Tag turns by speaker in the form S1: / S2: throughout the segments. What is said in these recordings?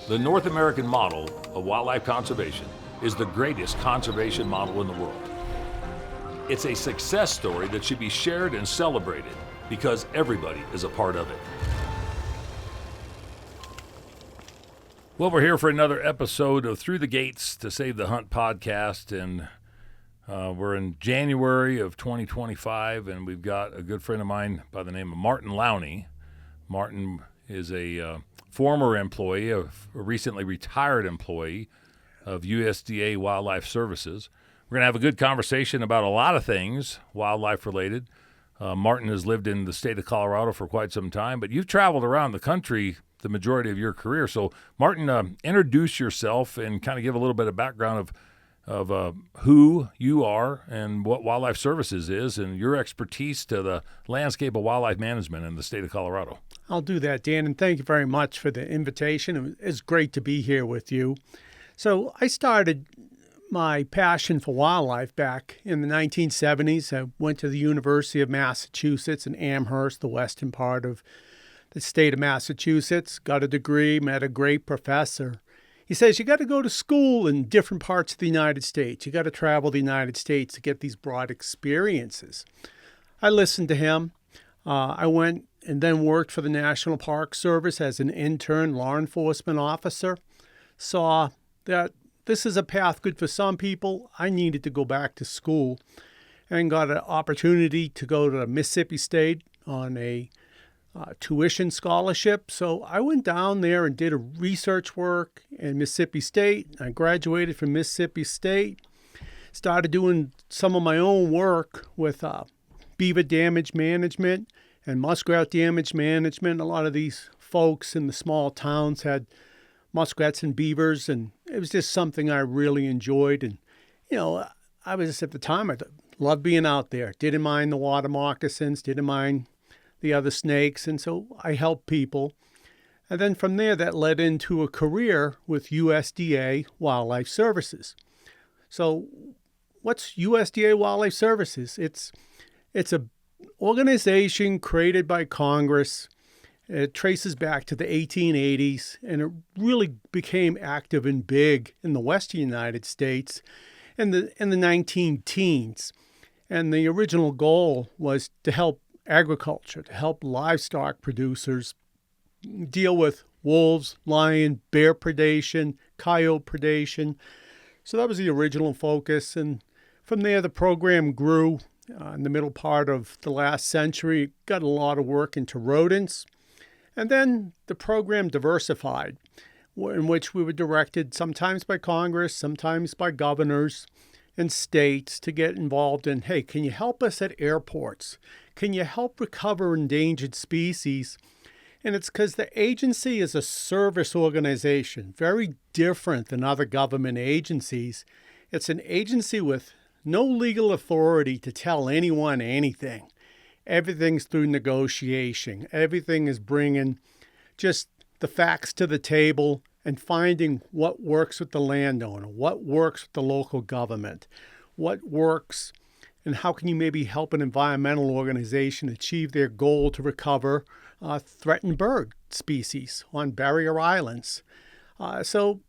S1: The North American model of wildlife conservation is the greatest conservation model in the world. It's a success story that should be shared and celebrated because everybody is a part of it. Well, we're here for another episode of Through the Gates to Save the Hunt podcast, and we're in January of 2025, and we've got a good friend of mine by the name of Martin Lowney. Martin is a former employee, a recently retired employee of USDA Wildlife Services. We're going to have a good conversation about a lot of things wildlife related. Martin has lived in the state of Colorado for quite some time, but you've traveled around the country the majority of your career. So, Martin, introduce yourself and kind of give a little bit of background of who you are and what Wildlife Services is and your expertise to the landscape of wildlife management in the state of Colorado.
S2: I'll do that, Dan, and thank you very much for the invitation. It's great to be here with you. So I started my passion for wildlife back in the 1970s. I went to the University of Massachusetts in Amherst, the western part of the state of Massachusetts, got a degree, met a great professor. He says, you got to go to school in different parts of the United States. You got to travel the United States to get these broad experiences. I listened to him. I went and then worked for the National Park Service as an intern law enforcement officer. Saw that this is a path good for some people. I needed to go back to school and got an opportunity to go to Mississippi State on a tuition scholarship. So I went down there and did a research work in Mississippi State. I graduated from Mississippi State, started doing some of my own work with beaver damage management and muskrat damage management. A lot of these folks in the small towns had muskrats and beavers, and it was just something I really enjoyed. And, you know, I was at the time, I loved being out there. Didn't mind the water moccasins, didn't mind the other snakes, and so I helped people. And then from there, that led into a career with USDA Wildlife Services. So what's USDA Wildlife Services? It's a organization created by Congress. It traces back to the 1880s, and it really became active and big in the western United States in the 19 teens. And the original goal was to help agriculture, to help livestock producers deal with wolves, lion, bear predation, coyote predation. So that was the original focus. And from there, the program grew. In the middle part of the last century, it got a lot of work into rodents. And then the program diversified, in which we were directed sometimes by Congress, sometimes by governors and states to get involved in, hey, can you help us at airports? Can you help recover endangered species? And it's because the agency is a service organization, very different than other government agencies. It's an agency with no legal authority to tell anyone anything. Everything's through negotiation. Everything is bringing just the facts to the table and finding what works with the landowner, what works with the local government, what works, and how can you maybe help an environmental organization achieve their goal to recover threatened bird species on barrier islands. So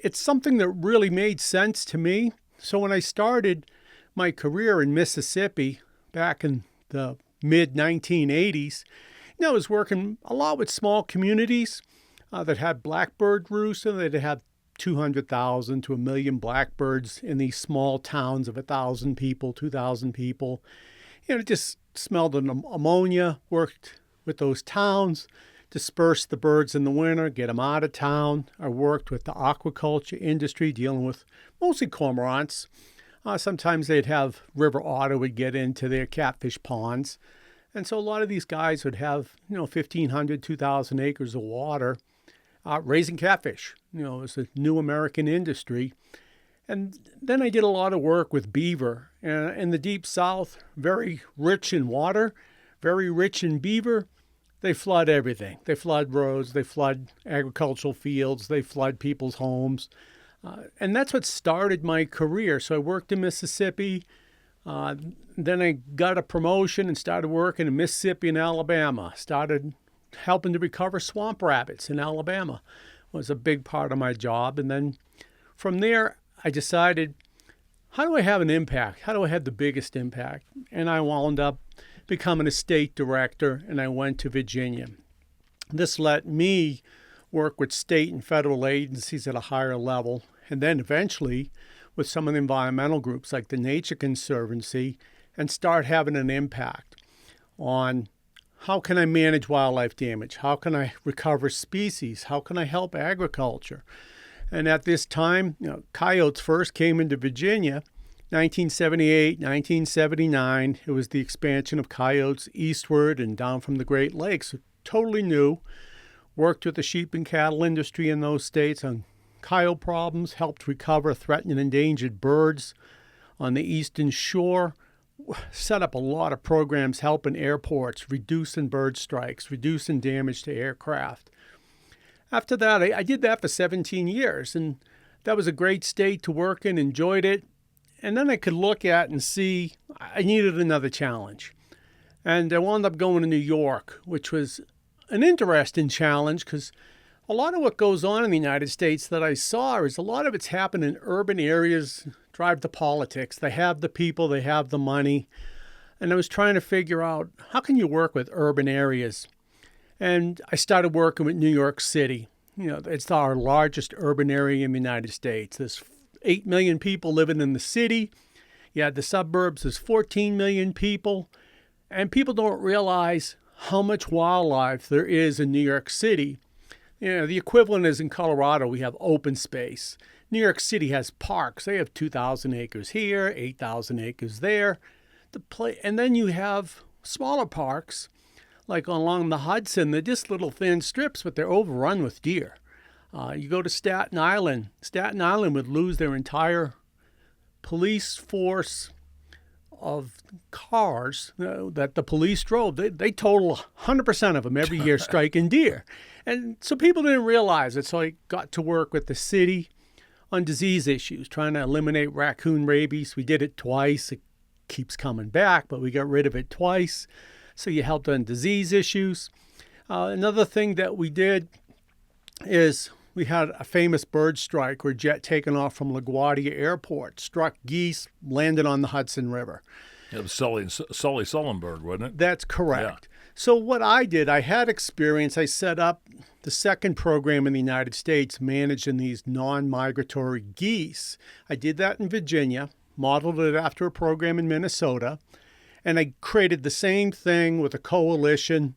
S2: it's something that really made sense to me. So when I started my career in Mississippi back in the mid-1980s, I was working a lot with small communities that had blackbird roosts, and they'd have 200,000 to 1 million blackbirds in these small towns of 1,000 people, 2,000 people. It just smelled of ammonia, worked with those towns, dispersed the birds in the winter, get them out of town. I worked with the aquaculture industry, dealing with mostly cormorants. Sometimes they'd have river otter would get into their catfish ponds. And so a lot of these guys would have, 1,500, 2,000 acres of water raising catfish. It was a new American industry. And then I did a lot of work with beaver. In the Deep South, very rich in water, very rich in beaver. They flood everything. They flood roads, they flood agricultural fields, they flood people's homes. And that's what started my career. So I worked in Mississippi. Then I got a promotion and started working in Mississippi and Alabama. Started helping to recover swamp rabbits in Alabama. was a big part of my job. And then from there, I decided, how do I have an impact? How do I have the biggest impact? And I wound up becoming a state director, and I went to Virginia. This let me work with state and federal agencies at a higher level, and then eventually with some of the environmental groups like the Nature Conservancy, and start having an impact on how can I manage wildlife damage? How can I recover species? How can I help agriculture? And at this time, coyotes first came into Virginia, 1978, 1979. It was the expansion of coyotes eastward and down from the Great Lakes. Totally new. Worked with the sheep and cattle industry in those states on coyote problems, helped recover threatened and endangered birds on the eastern shore, set up a lot of programs helping airports, reducing bird strikes, reducing damage to aircraft. After that, I did that for 17 years, and that was a great state to work in, enjoyed it. And then I could look at and see I needed another challenge. And I wound up going to New York, which was an interesting challenge because a lot of what goes on in the United States that I saw is a lot of it's happened in urban areas, drive the politics. They have the people, they have the money. And I was trying to figure out, how can you work with urban areas? And I started working with New York City. It's our largest urban area in the United States. There's 8 million people living in the city. You had the suburbs, there's 14 million people. And people don't realize how much wildlife there is in New York City. The equivalent is in Colorado, we have open space. New York City has parks. They have 2,000 acres here, 8,000 acres there. And then you have smaller parks, like along the Hudson. They're just little thin strips, but they're overrun with deer. You go to Staten Island. Staten Island would lose their entire police force of cars that the police drove. They total 100% of them every year striking deer. And so people didn't realize it. So I got to work with the city on disease issues, trying to eliminate raccoon rabies. We did it twice. It keeps coming back, but we got rid of it twice. So you helped on disease issues. Another thing that we did is we had a famous bird strike where a jet taken off from LaGuardia Airport struck geese, landed on the Hudson River.
S1: It was Sully Sullenberg, wasn't it?
S2: That's correct.
S1: Yeah.
S2: So what I did, I had experience. I set up the second program in the United States managing these non-migratory geese. I did that in Virginia, modeled it after a program in Minnesota, and I created the same thing with a coalition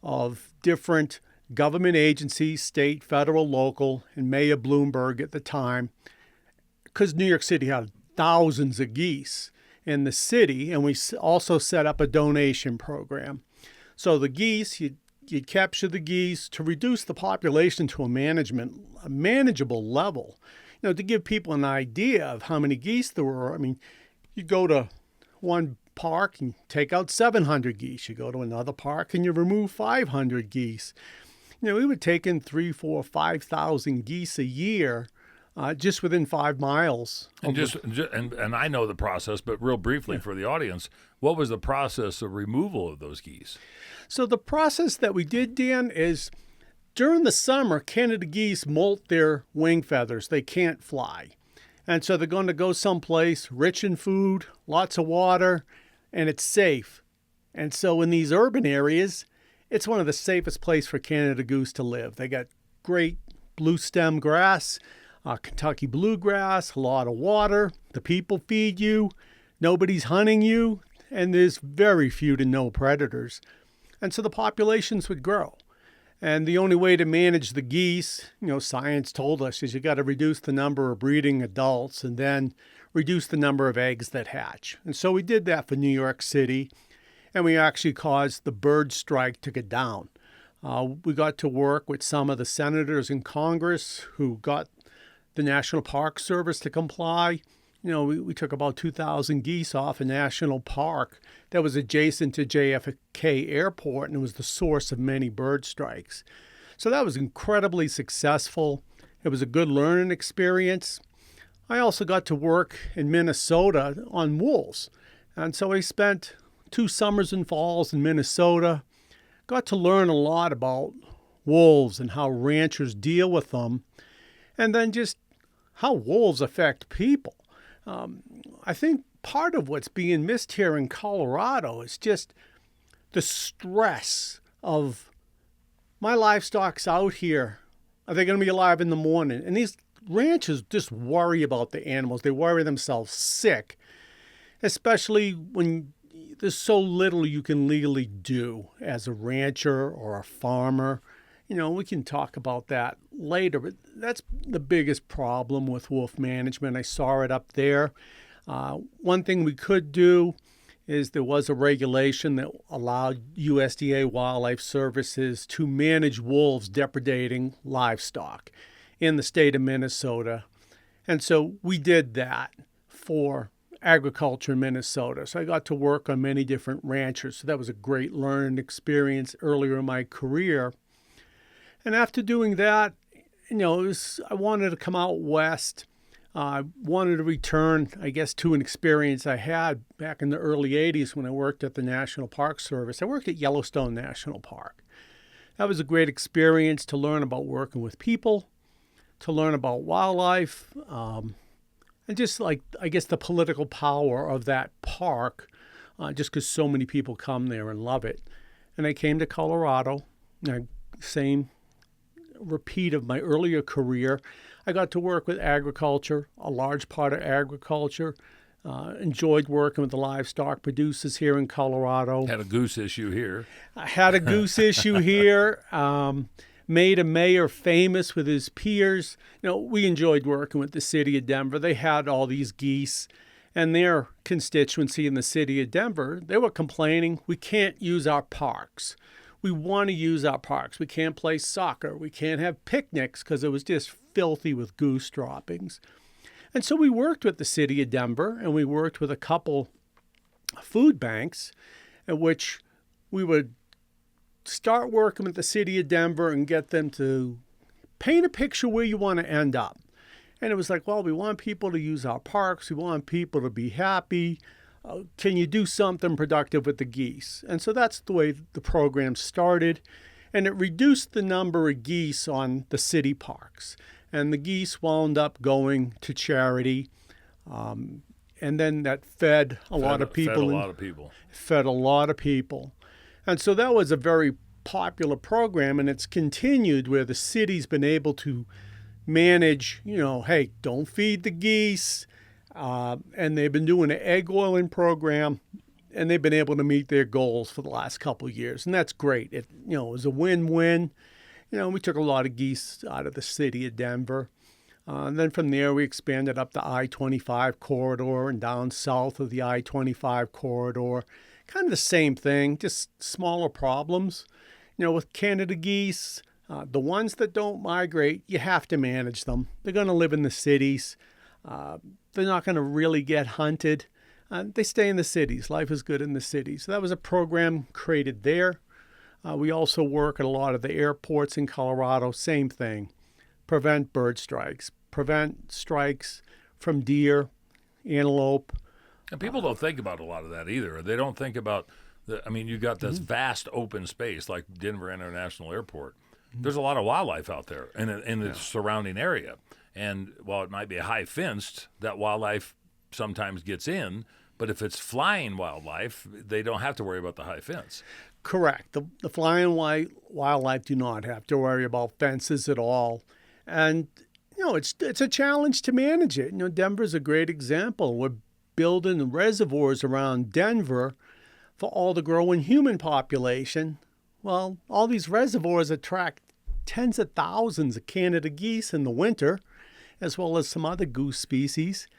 S2: of different government agencies, state, federal, local, and Mayor Bloomberg at the time, because New York City had thousands of geese in the city, and we also set up a donation program. So the geese, you'd capture the geese to reduce the population to a manageable level. To give people an idea of how many geese there were. I mean, you go to one park and take out 700 geese. You go to another park and you remove 500 geese. We would take in 3,000, 4,000, 5,000 geese a year just within 5 miles.
S1: And I know the process, but real briefly for the audience, what was the process of removal of those geese?
S2: So the process that we did, Dan, is during the summer, Canada geese molt their wing feathers. They can't fly. And so they're going to go someplace rich in food, lots of water, and it's safe. And so in these urban areas, it's one of the safest places for Canada goose to live. They got great blue stem grass, Kentucky bluegrass, a lot of water. The people feed you. Nobody's hunting you. And there's very few to no predators. And so the populations would grow. And the only way to manage the geese, science told us, is you got to reduce the number of breeding adults and then reduce the number of eggs that hatch. And so we did that for New York City. And we actually caused the bird strike to go down. We got to work with some of the senators in Congress who got the National Park Service to comply. We took about 2,000 geese off a national park that was adjacent to JFK Airport, and it was the source of many bird strikes. So that was incredibly successful. It was a good learning experience. I also got to work in Minnesota on wolves. And so I spent 2 summers and falls in Minnesota, got to learn a lot about wolves and how ranchers deal with them, and then just how wolves affect people. I think part of what's being missed here in Colorado is just the stress of my livestock's out here. Are they going to be alive in the morning? And these ranchers just worry about the animals. They worry themselves sick, especially when there's so little you can legally do as a rancher or a farmer. We can talk about that later, but that's the biggest problem with wolf management. I saw it up there. One thing we could do is there was a regulation that allowed USDA Wildlife Services to manage wolves depredating livestock in the state of Minnesota. And so we did that for agriculture in Minnesota. So I got to work on many different ranchers. So that was a great learning experience earlier in my career. And after doing that, I wanted to come out west. I wanted to return, I guess, to an experience I had back in the early 80s when I worked at the National Park Service. I worked at Yellowstone National Park. That was a great experience to learn about working with people, to learn about wildlife, and just like, I guess, the political power of that park, just because so many people come there and love it. And I came to Colorado, same repeat of my earlier career. I got to work with agriculture, a large part of agriculture. Enjoyed working with the livestock producers here in Colorado.
S1: Had a goose issue here.
S2: I had a goose issue here. Made a mayor famous with his peers. We enjoyed working with the city of Denver. They had all these geese, and their constituency in the city of Denver, they were complaining, we can't use our parks. We want to use our parks. We can't play soccer. We can't have picnics because it was just filthy with goose droppings. And so we worked with the city of Denver, and we worked with a couple food banks at which we would start working with the city of Denver and get them to paint a picture where you want to end up. And it was like, well, we want people to use our parks. We want people to be happy. Can you do something productive with the geese? And so that's the way the program started. And it reduced the number of geese on the city parks. And the geese wound up going to charity. And then that fed a lot of people. Fed a lot of people. And so that was a very popular program. And it's continued where the city's been able to manage, hey, don't feed the geese. And they've been doing an egg oiling program, and they've been able to meet their goals for the last couple of years. And that's great. It was a win-win. We took a lot of geese out of the city of Denver. And then from there, we expanded up the I-25 corridor and down south of the I-25 corridor. Kind of the same thing, just smaller problems. With Canada geese, the ones that don't migrate, you have to manage them. They're going to live in the cities. They're not going to really get hunted. They stay in the cities. Life is good in the cities. So that was a program created there. We also work at a lot of the airports in Colorado. Same thing. Prevent bird strikes. Prevent strikes from deer, antelope.
S1: And people don't think about a lot of that either. They don't think about, you've got this vast open space like Denver International Airport. There's a lot of wildlife out there in the surrounding area. And while it might be high fenced, that wildlife sometimes gets in. But if it's flying wildlife, they don't have to worry about the high fence.
S2: Correct. The flying wildlife do not have to worry about fences at all. And, it's a challenge to manage it. Denver's a great example. We're building reservoirs around Denver for all the growing human population. Well, all these reservoirs attract tens of thousands of Canada geese in the winter, as well as some other goose species.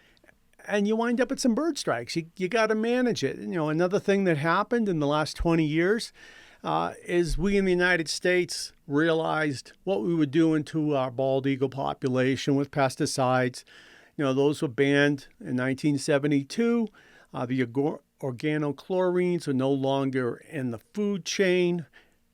S2: And you wind up with some bird strikes. You got to manage it. Another thing that happened in the last 20 years is we in the United States realized what we were doing to our bald eagle population with pesticides. Those were banned in 1972. The organochlorines are no longer in the food chain.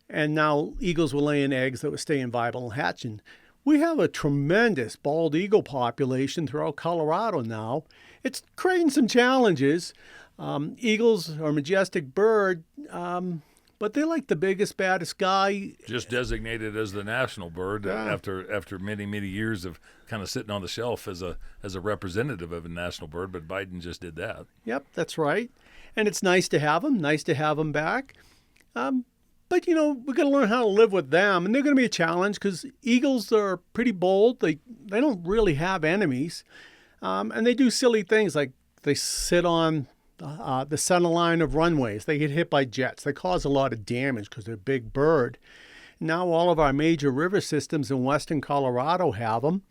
S2: And now eagles were laying eggs that were staying viable and hatching. We have a tremendous bald eagle population throughout Colorado now. It's creating some challenges. Eagles are a majestic bird, but they're like the biggest, baddest guy.
S1: Just designated as the national bird
S2: Yeah.
S1: after many years of kind of sitting on the shelf as a representative of a national bird, but Biden just did that.
S2: Yep, that's right. And it's nice to have them back. But, we're going to learn how to live with them. And they're going to be a challenge because eagles are pretty bold. They don't really have enemies. And they do silly things like they sit on the center line of runways. They get hit by jets. They cause a lot of damage because they're a big bird. Now all of our major river systems in western Colorado have them.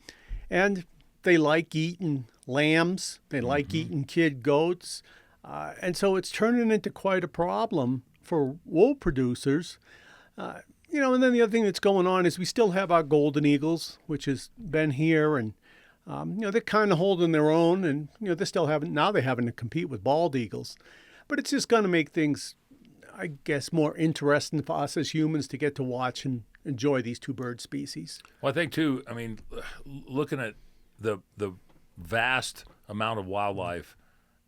S2: And they like eating lambs. They like eating kid goats. And so it's turning into quite a problem for wool producers. And then the other thing that's going on is we still have our golden eagles, which has been here, and they're kind of holding their own, and they're still having to compete with bald eagles. But it's just going to make things, I guess, more interesting for us as humans to get to watch and enjoy these two bird species.
S1: Well, I think too. I mean, looking at the vast amount of wildlife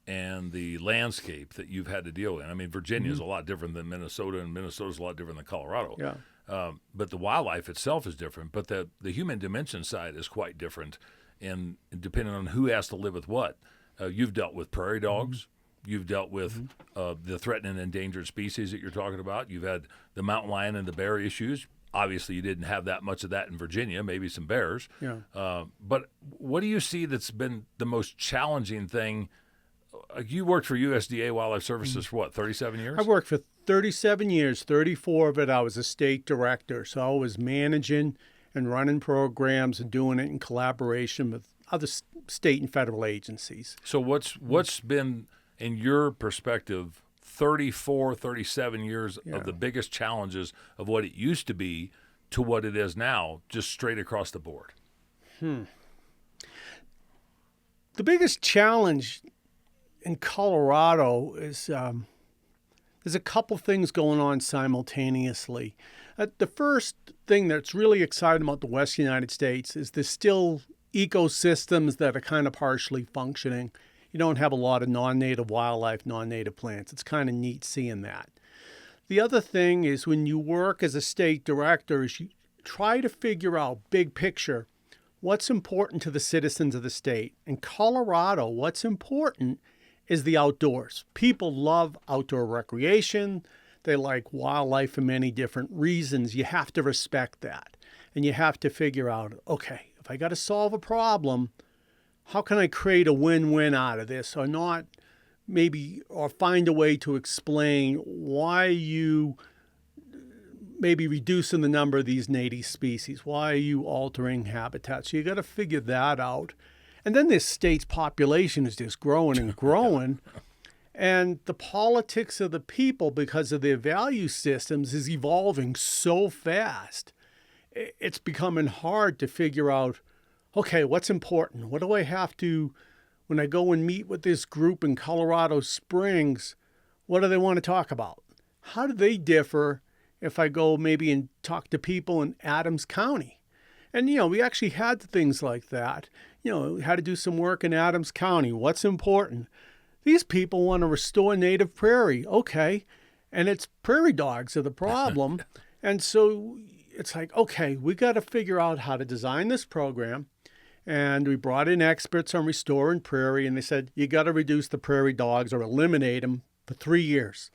S1: and the landscape that you've had to deal in. I mean, Virginia is a lot different than Minnesota, and Minnesota's a lot different than Colorado.
S2: Yeah.
S1: But the wildlife itself is different. But the human dimension side is quite different, and depending on who has to live with what. You've dealt with prairie dogs. You've dealt with the threatened and endangered species that you're talking about. You've had the mountain lion and the bear issues. Obviously, you didn't have that much of that in Virginia, maybe some bears.
S2: Yeah.
S1: But what do you see that's been the most challenging thing? You worked for USDA Wildlife Services for what, 37 years?
S2: I worked for 37 years. 34 of it, I was a state director. So I was managing and running programs and doing it in collaboration with other state and federal agencies.
S1: So what's been, in your perspective, 34, 37 years of the biggest challenges of what it used to be to what it is now, just straight across the board?
S2: The biggest challenge in Colorado is there's a couple things going on simultaneously. The first thing that's really exciting about the Western United States is there's still ecosystems that are kind of partially functioning. You don't have a lot of non-native wildlife, non-native plants. It's kind of neat seeing that. The other thing is when you work as a state director is you try to figure out big picture, what's important to the citizens of the state. In Colorado, what's important is the outdoors. People love outdoor recreation. They like wildlife for many different reasons. You have to respect that. And you have to figure out, okay, if I got to solve a problem, how can I create a win-win out of this, or not maybe, or find a way to explain why you maybe reducing the number of these native species? Why are you altering habitat? So you got to figure that out. And then this state's population is just growing and growing. And the politics of the people, because of their value systems, is evolving so fast. It's becoming hard to figure out, okay, what's important? What do I have to, when I go and meet with this group in Colorado Springs, what do they want to talk about? How do they differ if I go maybe and talk to people in Adams County? And, we actually had things like that. We had to do some work in Adams County. What's important? These people want to restore native prairie. Okay. And it's prairie dogs are the problem. And so it's like, okay, we got to figure out how to design this program. And we brought in experts on restoring prairie, and they said, you got to reduce the prairie dogs or eliminate them for 3 years.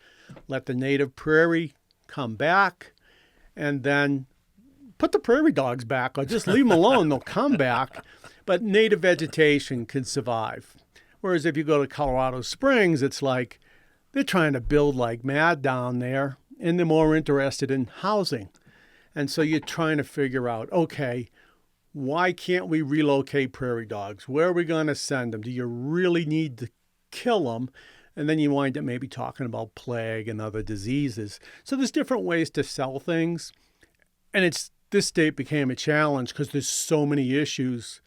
S2: Let the native prairie come back, and then put the prairie dogs back, or just leave them alone. They'll come back. But native vegetation can survive. Whereas if you go to Colorado Springs, it's like they're trying to build like mad down there, and they're more interested in housing. And so you're trying to figure out, okay, why can't we relocate prairie dogs? Where are we going to send them? Do you really need to kill them? And then you wind up maybe talking about plague and other diseases. So there's different ways to sell things. And this state became a challenge because there's so many issues.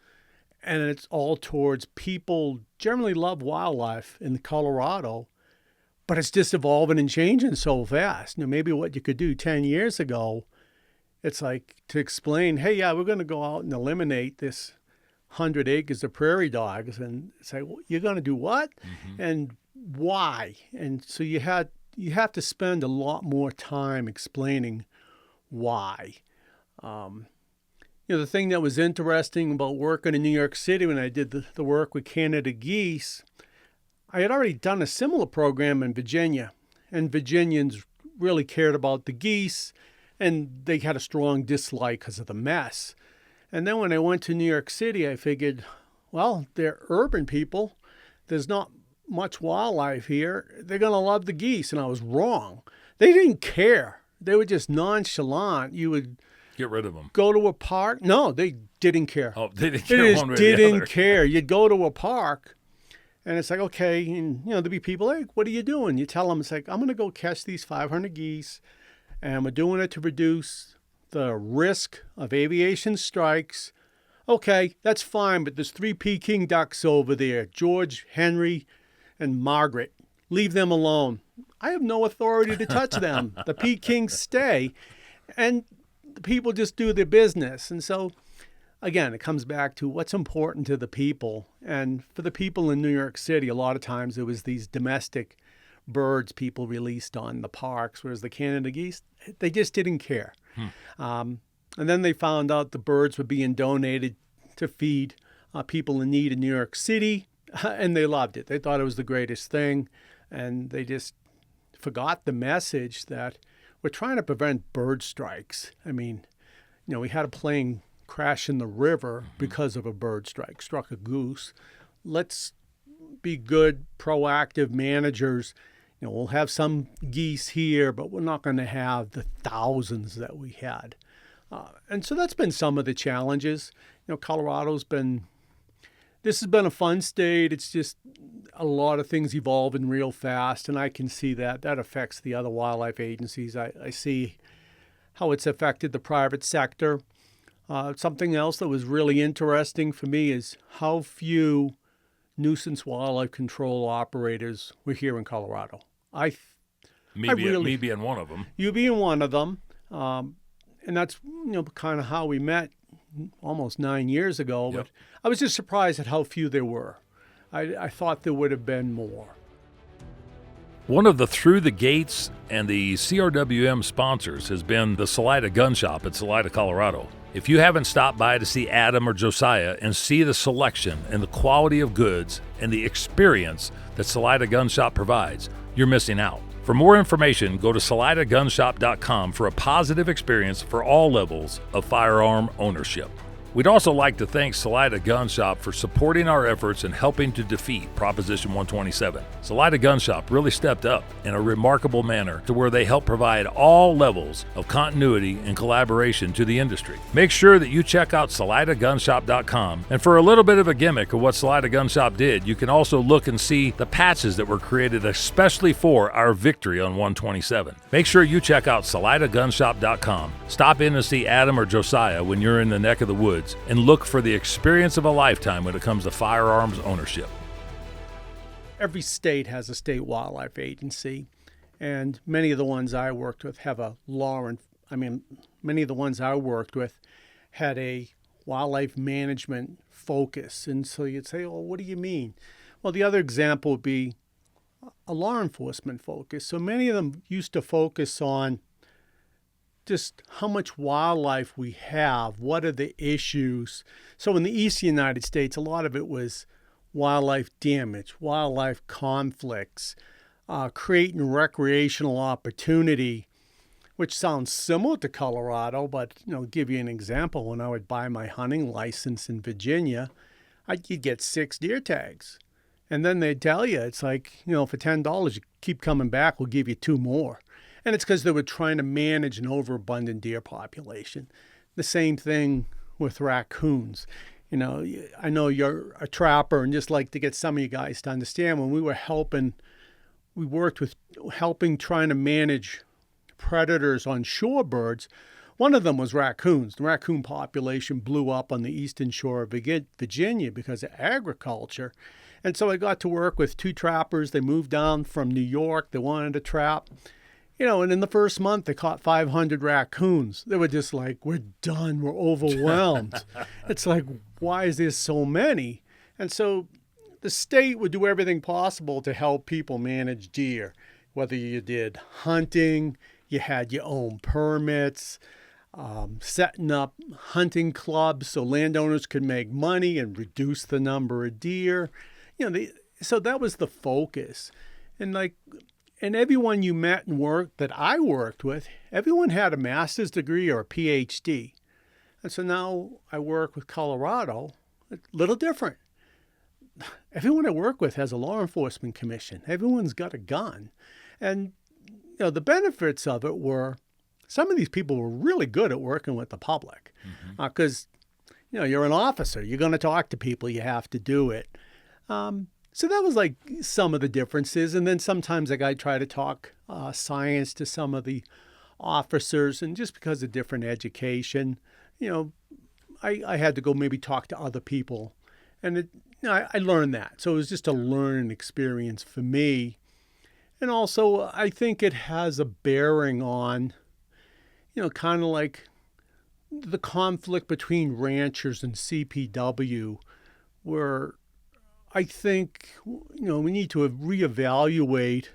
S2: And it's all towards people generally love wildlife in Colorado, but it's just evolving and changing so fast. Maybe what you could do 10 years ago, it's like to explain, hey, yeah, we're going to go out and eliminate this 100 acres of prairie dogs. And say, well, you're going to do what? And why? And so you had, you have to spend a lot more time explaining why. The thing that was interesting about working in New York City when I did the work with Canada geese, I had already done a similar program in Virginia, and Virginians really cared about the geese, and they had a strong dislike because of the mess. And then when I went to New York City, I figured, well, they're urban people. There's not much wildlife here. They're going to love the geese. And I was wrong. They didn't care. They were just nonchalant. You would
S1: get rid of them.
S2: Go to a park. No, they didn't care.
S1: Oh, they didn't care.
S2: They just
S1: one way or the
S2: didn't
S1: other.
S2: care. You'd go to a park, and it's like, okay, and there'd be people like, what are you doing? You tell them, it's like, I'm going to go catch these 500 geese, and we're doing it to reduce the risk of aviation strikes. Okay, that's fine, but there's 3 Peking ducks over there, George, Henry, and Margaret. Leave them alone. I have no authority to touch them. The Pekings stay, and the people just do their business. And so, again, it comes back to what's important to the people. And for the people in New York City, a lot of times it was these domestic birds people released on the parks, whereas the Canada geese, they just didn't care. And then they found out the birds were being donated to feed people in need in New York City, and they loved it. They thought it was the greatest thing, and they just forgot the message that we're trying to prevent bird strikes. I mean, we had a plane crash in the river because of a bird strike, struck a goose. Let's be good, proactive managers. We'll have some geese here, but we're not going to have the thousands that we had. And so that's been some of the challenges. This has been a fun state. It's just a lot of things evolving real fast, and I can see that affects the other wildlife agencies. I see how it's affected the private sector. Something else that was really interesting for me is how few nuisance wildlife control operators were here in Colorado.
S1: Me being one of them.
S2: You being one of them. And that's kind of how we met almost 9 years ago.
S1: Yep.
S2: But I was just surprised at how few there were. I thought there would have been more.
S1: One of the Through the Gates and the CRWM sponsors has been the Salida Gun Shop at Salida, Colorado. If you haven't stopped by to see Adam or Josiah and see the selection and the quality of goods and the experience that Salida Gun Shop provides, you're missing out. For more information, go to SalidaGunshop.com for a positive experience for all levels of firearm ownership. We'd also like to thank Salida Gun Shop for supporting our efforts in helping to defeat Proposition 127. Salida Gun Shop really stepped up in a remarkable manner to where they help provide all levels of continuity and collaboration to the industry. Make sure that you check out SalidaGunshop.com, and for a little bit of a gimmick of what Salida Gun Shop did, you can also look and see the patches that were created especially for our victory on 127. Make sure you check out SalidaGunshop.com. Stop in to see Adam or Josiah when you're in the neck of the woods, and look for the experience of a lifetime when it comes to firearms ownership.
S2: Every state has a state wildlife agency, and many of the ones I worked with have a many of the ones I worked with had a wildlife management focus. And so you'd say, well, what do you mean? Well, the other example would be a law enforcement focus. So many of them used to focus on just how much wildlife we have, what are the issues. So in the eastern United States, a lot of it was wildlife damage, wildlife conflicts, creating recreational opportunity, which sounds similar to Colorado, but give you an example. When I would buy my hunting license in Virginia, you'd get 6 deer tags. And then they'd tell you, it's like, for $10, you keep coming back, we'll give you 2 more. And it's because they were trying to manage an overabundant deer population. The same thing with raccoons. I know you're a trapper and just like to get some of you guys to understand when we worked with helping trying to manage predators on shorebirds. One of them was raccoons. The raccoon population blew up on the eastern shore of Virginia because of agriculture. And so I got to work with 2 trappers. They moved down from New York. They wanted to trap. And in the first month, they caught 500 raccoons. They were just like, we're done. We're overwhelmed. It's like, why is there so many? And so the state would do everything possible to help people manage deer. whether you did hunting, you had your own permits, setting up hunting clubs so landowners could make money and reduce the number of deer. So that was the focus. And everyone you met and worked that I worked with, everyone had a master's degree or a PhD. And so now I work with Colorado, a little different. Everyone I work with has a law enforcement commission. Everyone's got a gun. And the benefits of it were some of these people were really good at working with the public because, you're an officer. You're going to talk to people. You have to do it. So that was like some of the differences. And then sometimes I try to talk science to some of the officers. And just because of different education, I had to go maybe talk to other people. And I learned that. So it was just a learning experience for me. And also, I think it has a bearing on, kind of like the conflict between ranchers and CPW, where I think, we need to reevaluate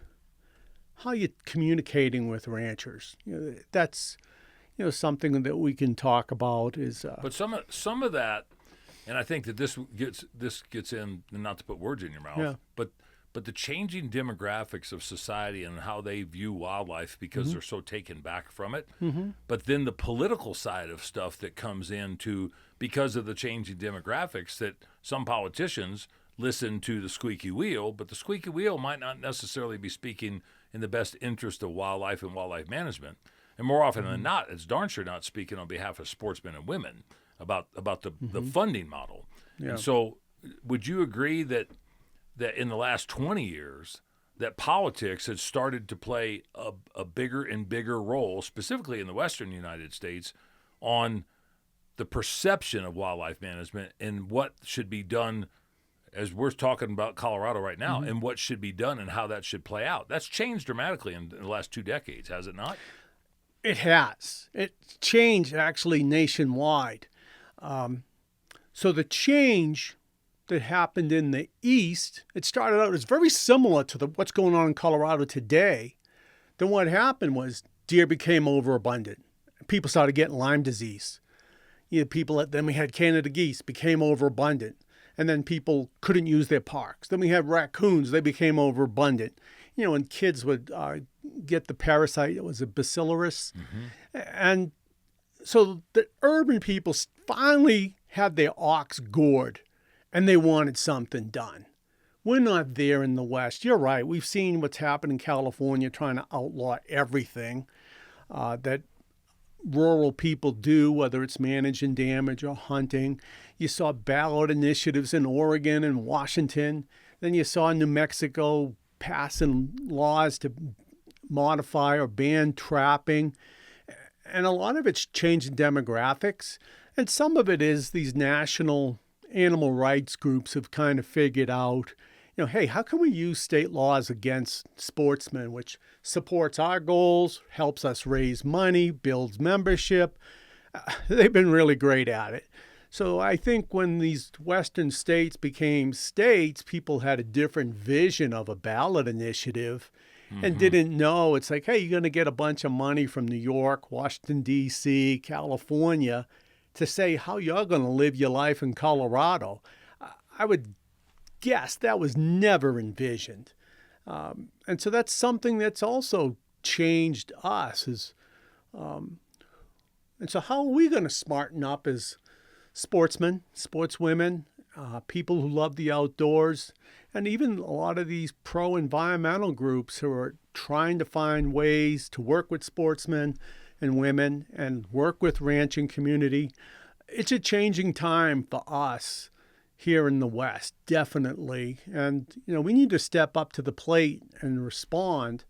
S2: how you're communicating with ranchers. That's, something that we can talk about is.
S1: But some of that, and I think that this gets in, not to put words in your mouth, but the changing demographics of society and how they view wildlife because they're so taken back from it. But then the political side of stuff that comes into because of the changing demographics that some politicians listen to the squeaky wheel, but the squeaky wheel might not necessarily be speaking in the best interest of wildlife and wildlife management. And more often than not, it's darn sure not speaking on behalf of sportsmen and women about the funding model. Yeah. And so would you agree that in the last 20 years that politics has started to play a bigger and bigger role, specifically in the western United States, on the perception of wildlife management and what should be done, as we're talking about Colorado right now, and what should be done and how that should play out? That's changed dramatically in the last 2 decades, has it not?
S2: It has. It changed actually nationwide. So the change that happened in the East, it started out as very similar to what's going on in Colorado today. Then what happened was deer became overabundant. People started getting Lyme disease. Then we had Canada geese, became overabundant. And then people couldn't use their parks. Then we had raccoons, they became overabundant. And kids would get the parasite, it was a bacillus. And so the urban people finally had their ox gored. And they wanted something done. We're not there in the West. You're right. We've seen what's happened in California trying to outlaw everything that rural people do, whether it's managing damage or hunting. You saw ballot initiatives in Oregon and Washington. Then you saw New Mexico passing laws to modify or ban trapping. And a lot of it's changing demographics. And some of it is these national animal rights groups have kind of figured out, hey, how can we use state laws against sportsmen, which supports our goals, helps us raise money, builds membership. They've been really great at it. So I think when these Western states became states, people had a different vision of a ballot initiative and didn't know. It's like, hey, you're going to get a bunch of money from New York, Washington, D.C., California, to say how you're going to live your life in Colorado. I would guess that was never envisioned. And so that's something that's also changed us. And so how are we going to smarten up as sportsmen, sportswomen, people who love the outdoors, and even a lot of these pro-environmental groups who are trying to find ways to work with sportsmen and women and work with ranching community. It's a changing time for us here in the West, definitely. And, we need to step up to the plate and respond.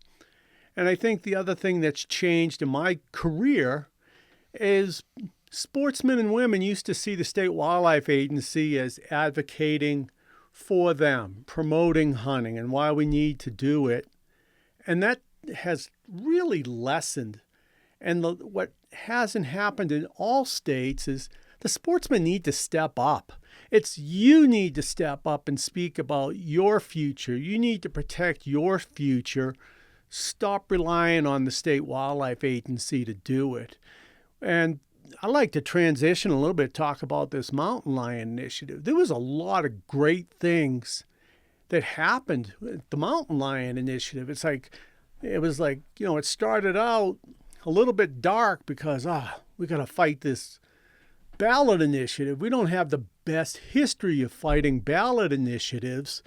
S2: And I think the other thing that's changed in my career is sportsmen and women used to see the State Wildlife Agency as advocating for them, promoting hunting and why we need to do it. And that has really lessened. And what hasn't happened in all states is the sportsmen need to step up. You need to step up and speak about your future. You need to protect your future stop relying on the state wildlife agency to do it. And I like to transition a little bit, talk about this mountain lion initiative. There was a lot of great things that happened with the mountain lion initiative. It was like, it started out a little bit dark because, we got to fight this ballot initiative. We don't have the best history of fighting ballot initiatives.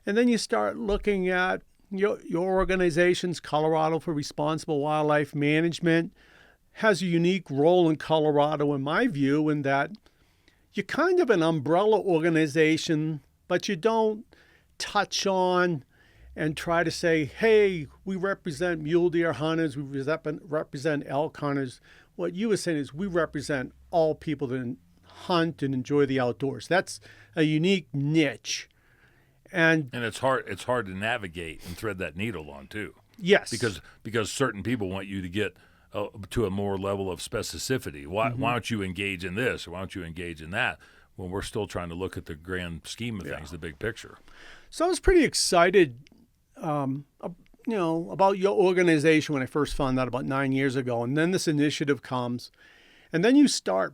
S2: And then you start looking at your organization's Colorado for Responsible Wildlife Management has a unique role in Colorado, in my view, in that you're kind of an umbrella organization, but you don't touch on and try to say, hey, we represent mule deer hunters, we represent elk hunters. What you were saying is we represent all people that hunt and enjoy the outdoors. That's a unique niche. And
S1: it's hard to navigate and thread that needle on too.
S2: Yes.
S1: Because certain people want you to get to a more level of specificity. Why don't you engage in this, or why don't you engage in that, when we're still trying to look at the grand scheme of things, the big picture.
S2: So I was pretty excited, about your organization when I first found out about 9 years ago. And then this initiative comes, and then you start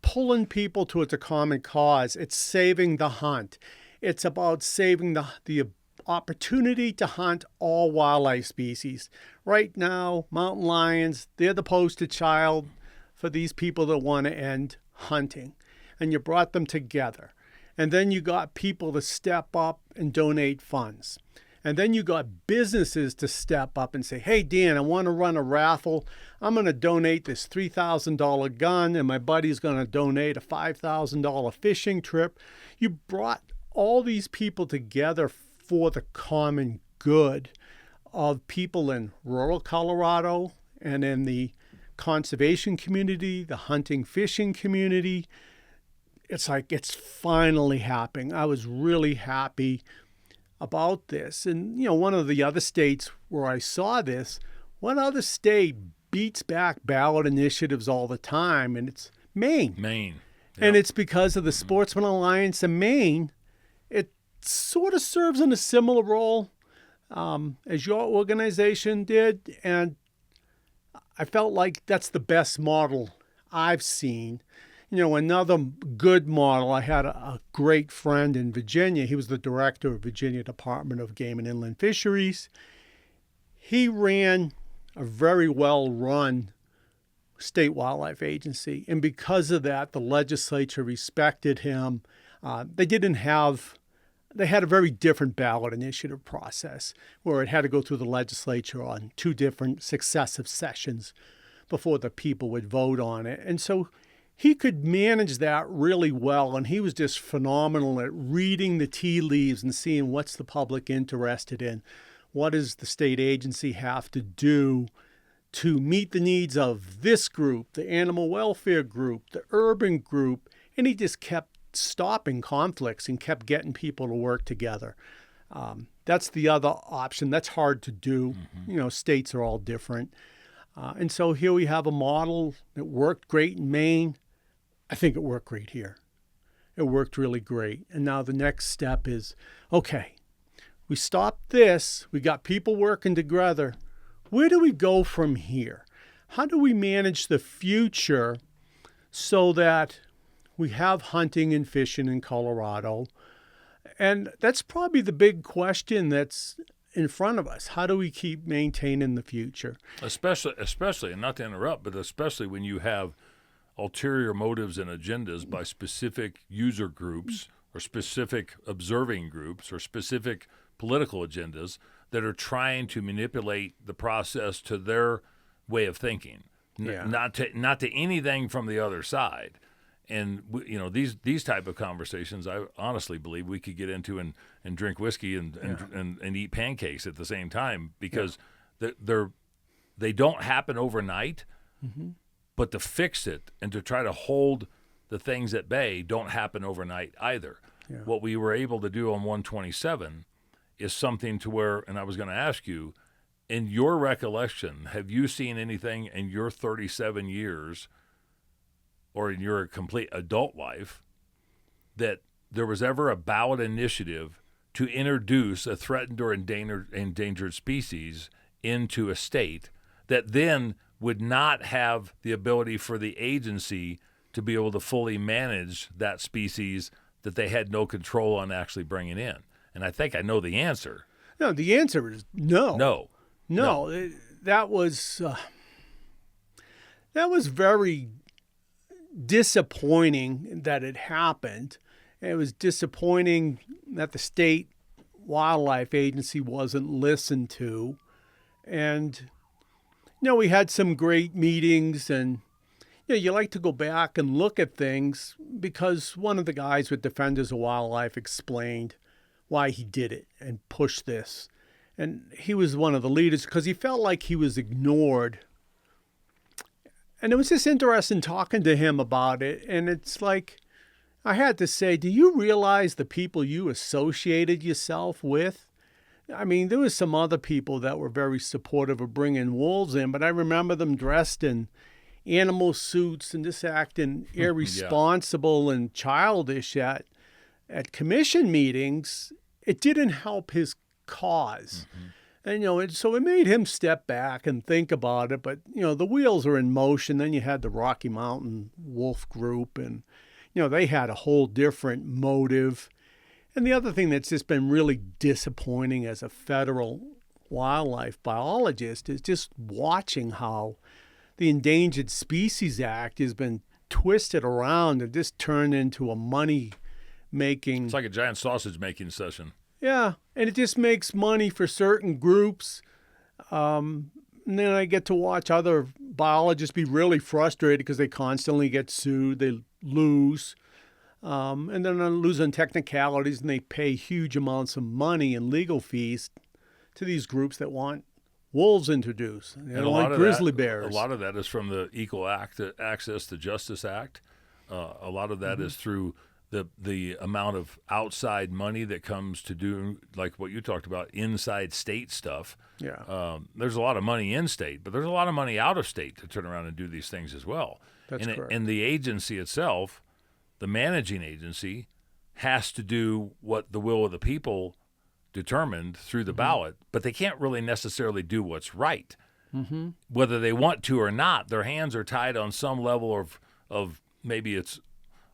S2: pulling people towards a common cause. It's saving the hunt. It's about saving the opportunity to hunt all wildlife species. Right now, mountain lions, they're the poster child for these people that want to end hunting. And you brought them together. And then you got people to step up and donate funds. And then you got businesses to step up and say, hey, Dan, I want to run a raffle. I'm going to donate this $3,000 gun, and my buddy's going to donate a $5,000 fishing trip. You brought all these people together for the common good of people in rural Colorado and in the conservation community, the hunting, fishing community. It's like it's finally happening. I was really happy about this. And, one of the other states where I saw this, one other state beats back ballot initiatives all the time, and it's Maine.
S1: Yep.
S2: And it's because of the Sportsman Alliance of Maine. It sort of serves in a similar role as your organization did. And I felt like that's the best model I've seen. Another good model, I had a great friend in Virginia. He was the director of Virginia Department of Game and Inland Fisheries. He ran a very well-run state wildlife agency. And because of that, the legislature respected him. They had a very different ballot initiative process where it had to go through the legislature on 2 different successive sessions before the people would vote on it. And so he could manage that really well, and he was just phenomenal at reading the tea leaves and seeing what's the public interested in. What does the state agency have to do to meet the needs of this group, the animal welfare group, the urban group? And he just kept stopping conflicts and kept getting people to work together. That's the other option. That's hard to do. States are all different. And so here we have a model that worked great in Maine. I think it worked great here. It worked really great. And now the next step is, okay, we stopped this. We got people working together. Where do we go from here? How do we manage the future so that we have hunting and fishing in Colorado? And that's probably the big question that's in front of us. How do we keep maintaining the future?
S1: Especially, and not to interrupt, but especially when you have ulterior motives and agendas by specific user groups or specific observing groups or specific political agendas that are trying to manipulate the process to their way of thinking, not to anything from the other side. And these type of conversations, I honestly believe we could get into and drink whiskey and eat pancakes at the same time, because they don't happen overnight. But to fix it and to try to hold the things at bay don't happen overnight either. What we were able to do on 127 is something to where, and I was going to ask you, in your recollection, have you seen anything in your 37 years or in your complete adult life that there was ever a ballot initiative to introduce a threatened or endangered species into a state that then would not have the ability for the agency to be able to fully manage that species that they had no control on actually bringing in? And I think I know the answer.
S2: No, the answer is no.
S1: No.
S2: That was very disappointing that it happened. It was disappointing that the state wildlife agency wasn't listened to. And, we had some great meetings, and, you like to go back and look at things because one of the guys with Defenders of Wildlife explained why he did it and pushed this. And he was one of the leaders because he felt like he was ignored. And it was just interesting talking to him about it. And it's like, I had to say, do you realize the people you associated yourself with? I mean, there was some other people that were very supportive of bringing wolves in, but I remember them dressed in animal suits and just acting irresponsible and childish at commission meetings. It didn't help his cause. And, so it made him step back and think about it. But, the wheels are in motion. Then you had the Rocky Mountain Wolf Group, and, they had a whole different motive. And the other thing that's just been really disappointing as a federal wildlife biologist is just watching how the Endangered Species Act has been twisted around and just turned into a money-making...
S1: It's like a giant sausage-making session.
S2: Yeah, and it just makes money for certain groups. And then I get to watch other biologists be really frustrated because they constantly get sued, they lose. And then they lose on technicalities, and they pay huge amounts of money in legal fees to these groups that want wolves introduced. They don't want grizzly bears.
S1: A lot of that is from the Equal Access to Justice Act. A lot of that is through the amount of outside money that comes to do, like what you talked about, inside state stuff.
S2: Yeah.
S1: There's a lot of money in state, but there's a lot of money out of state to turn around and do these things as well.
S2: That's correct.
S1: And the agency itself, the managing agency, has to do what the will of the people determined through the ballot, but they can't really necessarily do what's right. Whether they want to or not, their hands are tied on some level of maybe it's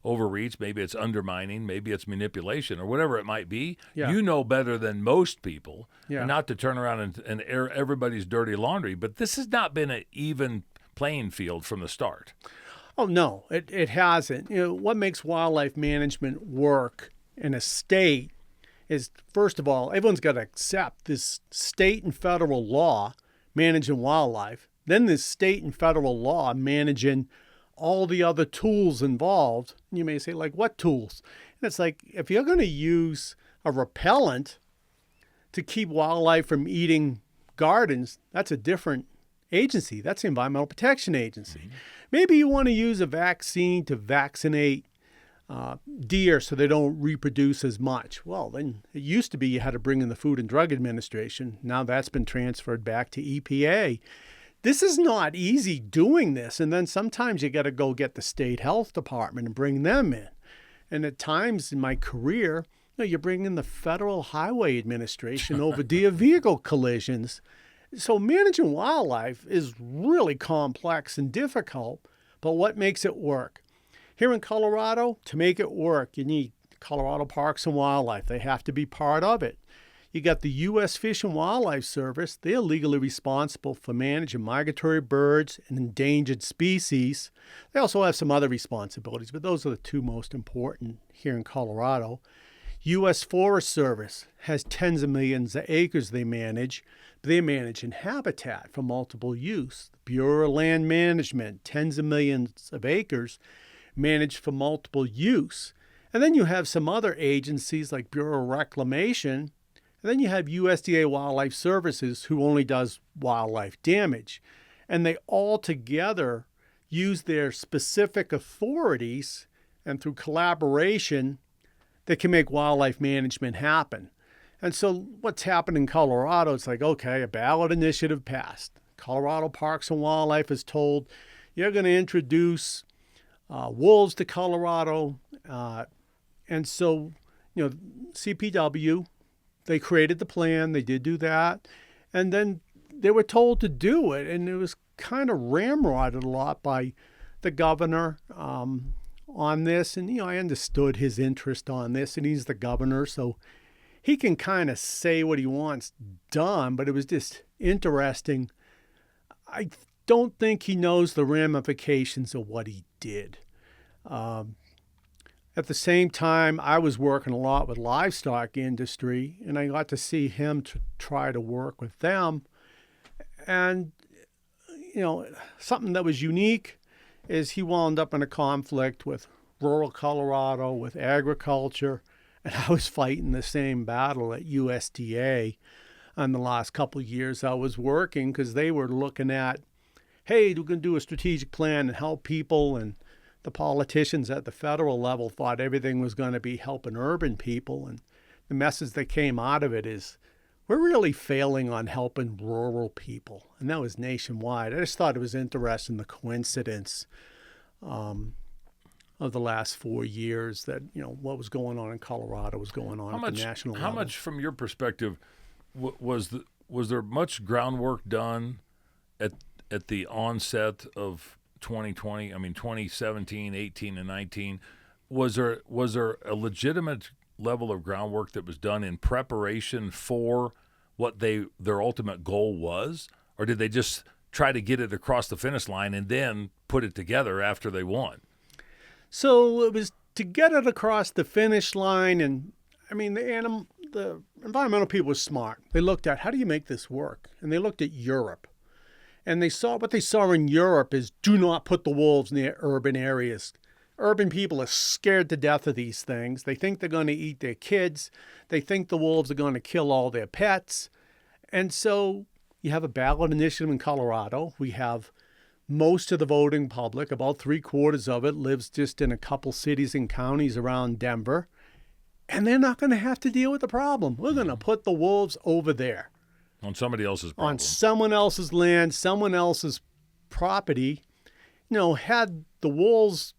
S1: overreach, maybe it's undermining, maybe it's manipulation, or whatever it might be.
S2: Yeah.
S1: You know better than most people,
S2: Yeah.
S1: and not to turn around and air everybody's dirty laundry, but this has not been an even playing field from the start.
S2: Oh, no, it hasn't. What makes wildlife management work in a state is, first of all, everyone's got to accept this state and federal law managing wildlife, then this state and federal law managing all the other tools involved. You may say, like, what tools? And it's like, if you're going to use a repellent to keep wildlife from eating gardens, that's a different agency. That's the Environmental Protection Agency. Maybe you want to use a vaccine to vaccinate deer so they don't reproduce as much. Well, then it used to be you had to bring in the Food and Drug Administration. Now that's been transferred back to EPA. This is not easy doing this. And then sometimes you got to go get the state health department and bring them in. And at times in my career, you're bringing the Federal Highway Administration over deer vehicle collisions. So managing wildlife is really complex and difficult, but what makes it work? Here in Colorado, to make it work, you need Colorado Parks and Wildlife. They have to be part of it. You got the U.S. Fish and Wildlife Service. They're legally responsible for managing migratory birds and endangered species. They also have some other responsibilities, but those are the two most important here in Colorado. U.S. Forest Service has tens of millions of acres they manage. They manage in habitat for multiple use. The Bureau of Land Management, tens of millions of acres, managed for multiple use. And then you have some other agencies like Bureau of Reclamation. And then you have USDA Wildlife Services, who only does wildlife damage. And they all together use their specific authorities, and through collaboration, they can make wildlife management happen. And so what's happened in Colorado, it's like, okay, a ballot initiative passed. Colorado Parks and Wildlife is told, you're going to introduce wolves to Colorado. And so, CPW, they created the plan. They did do that. And then they were told to do it, and it was kind of ramrodded a lot by the governor on this. And, I understood his interest on this, and he's the governor, so he can kind of say what he wants done, but it was just interesting. I don't think he knows the ramifications of what he did. At the same time, I was working a lot with livestock industry, and I got to see him try to work with them. And, something that was unique is he wound up in a conflict with rural Colorado, with agriculture, and I was fighting the same battle at USDA in the last couple of years I was working, because they were looking at, hey, we're going to do a strategic plan and help people, and the politicians at the federal level thought everything was going to be helping urban people, and the message that came out of it is, we're really failing on helping rural people, and that was nationwide. I just thought it was interesting, the coincidence of the last 4 years that, what was going on in Colorado was going on at the national level.
S1: How much, from your perspective, was there much groundwork done at the onset of 2020? I mean, 2017, 18, and 19. Was there a legitimate level of groundwork that was done in preparation for what their ultimate goal was, or did they just try to get it across the finish line and then put it together after they won?
S2: So it was to get it across the finish line, and I mean the environmental people were smart. They looked at, how do you make this work? And they looked at Europe. And what they saw in Europe is, do not put the wolves near urban areas. Urban people are scared to death of these things. They think they're going to eat their kids. They think the wolves are going to kill all their pets. And so you have a ballot initiative in Colorado. We have most of the voting public, about 3/4 of it, lives just in a couple cities and counties around Denver. And they're not going to have to deal with the problem. We're going to put the wolves over there.
S1: On somebody else's problem.
S2: On someone else's land, someone else's property. Had the wolves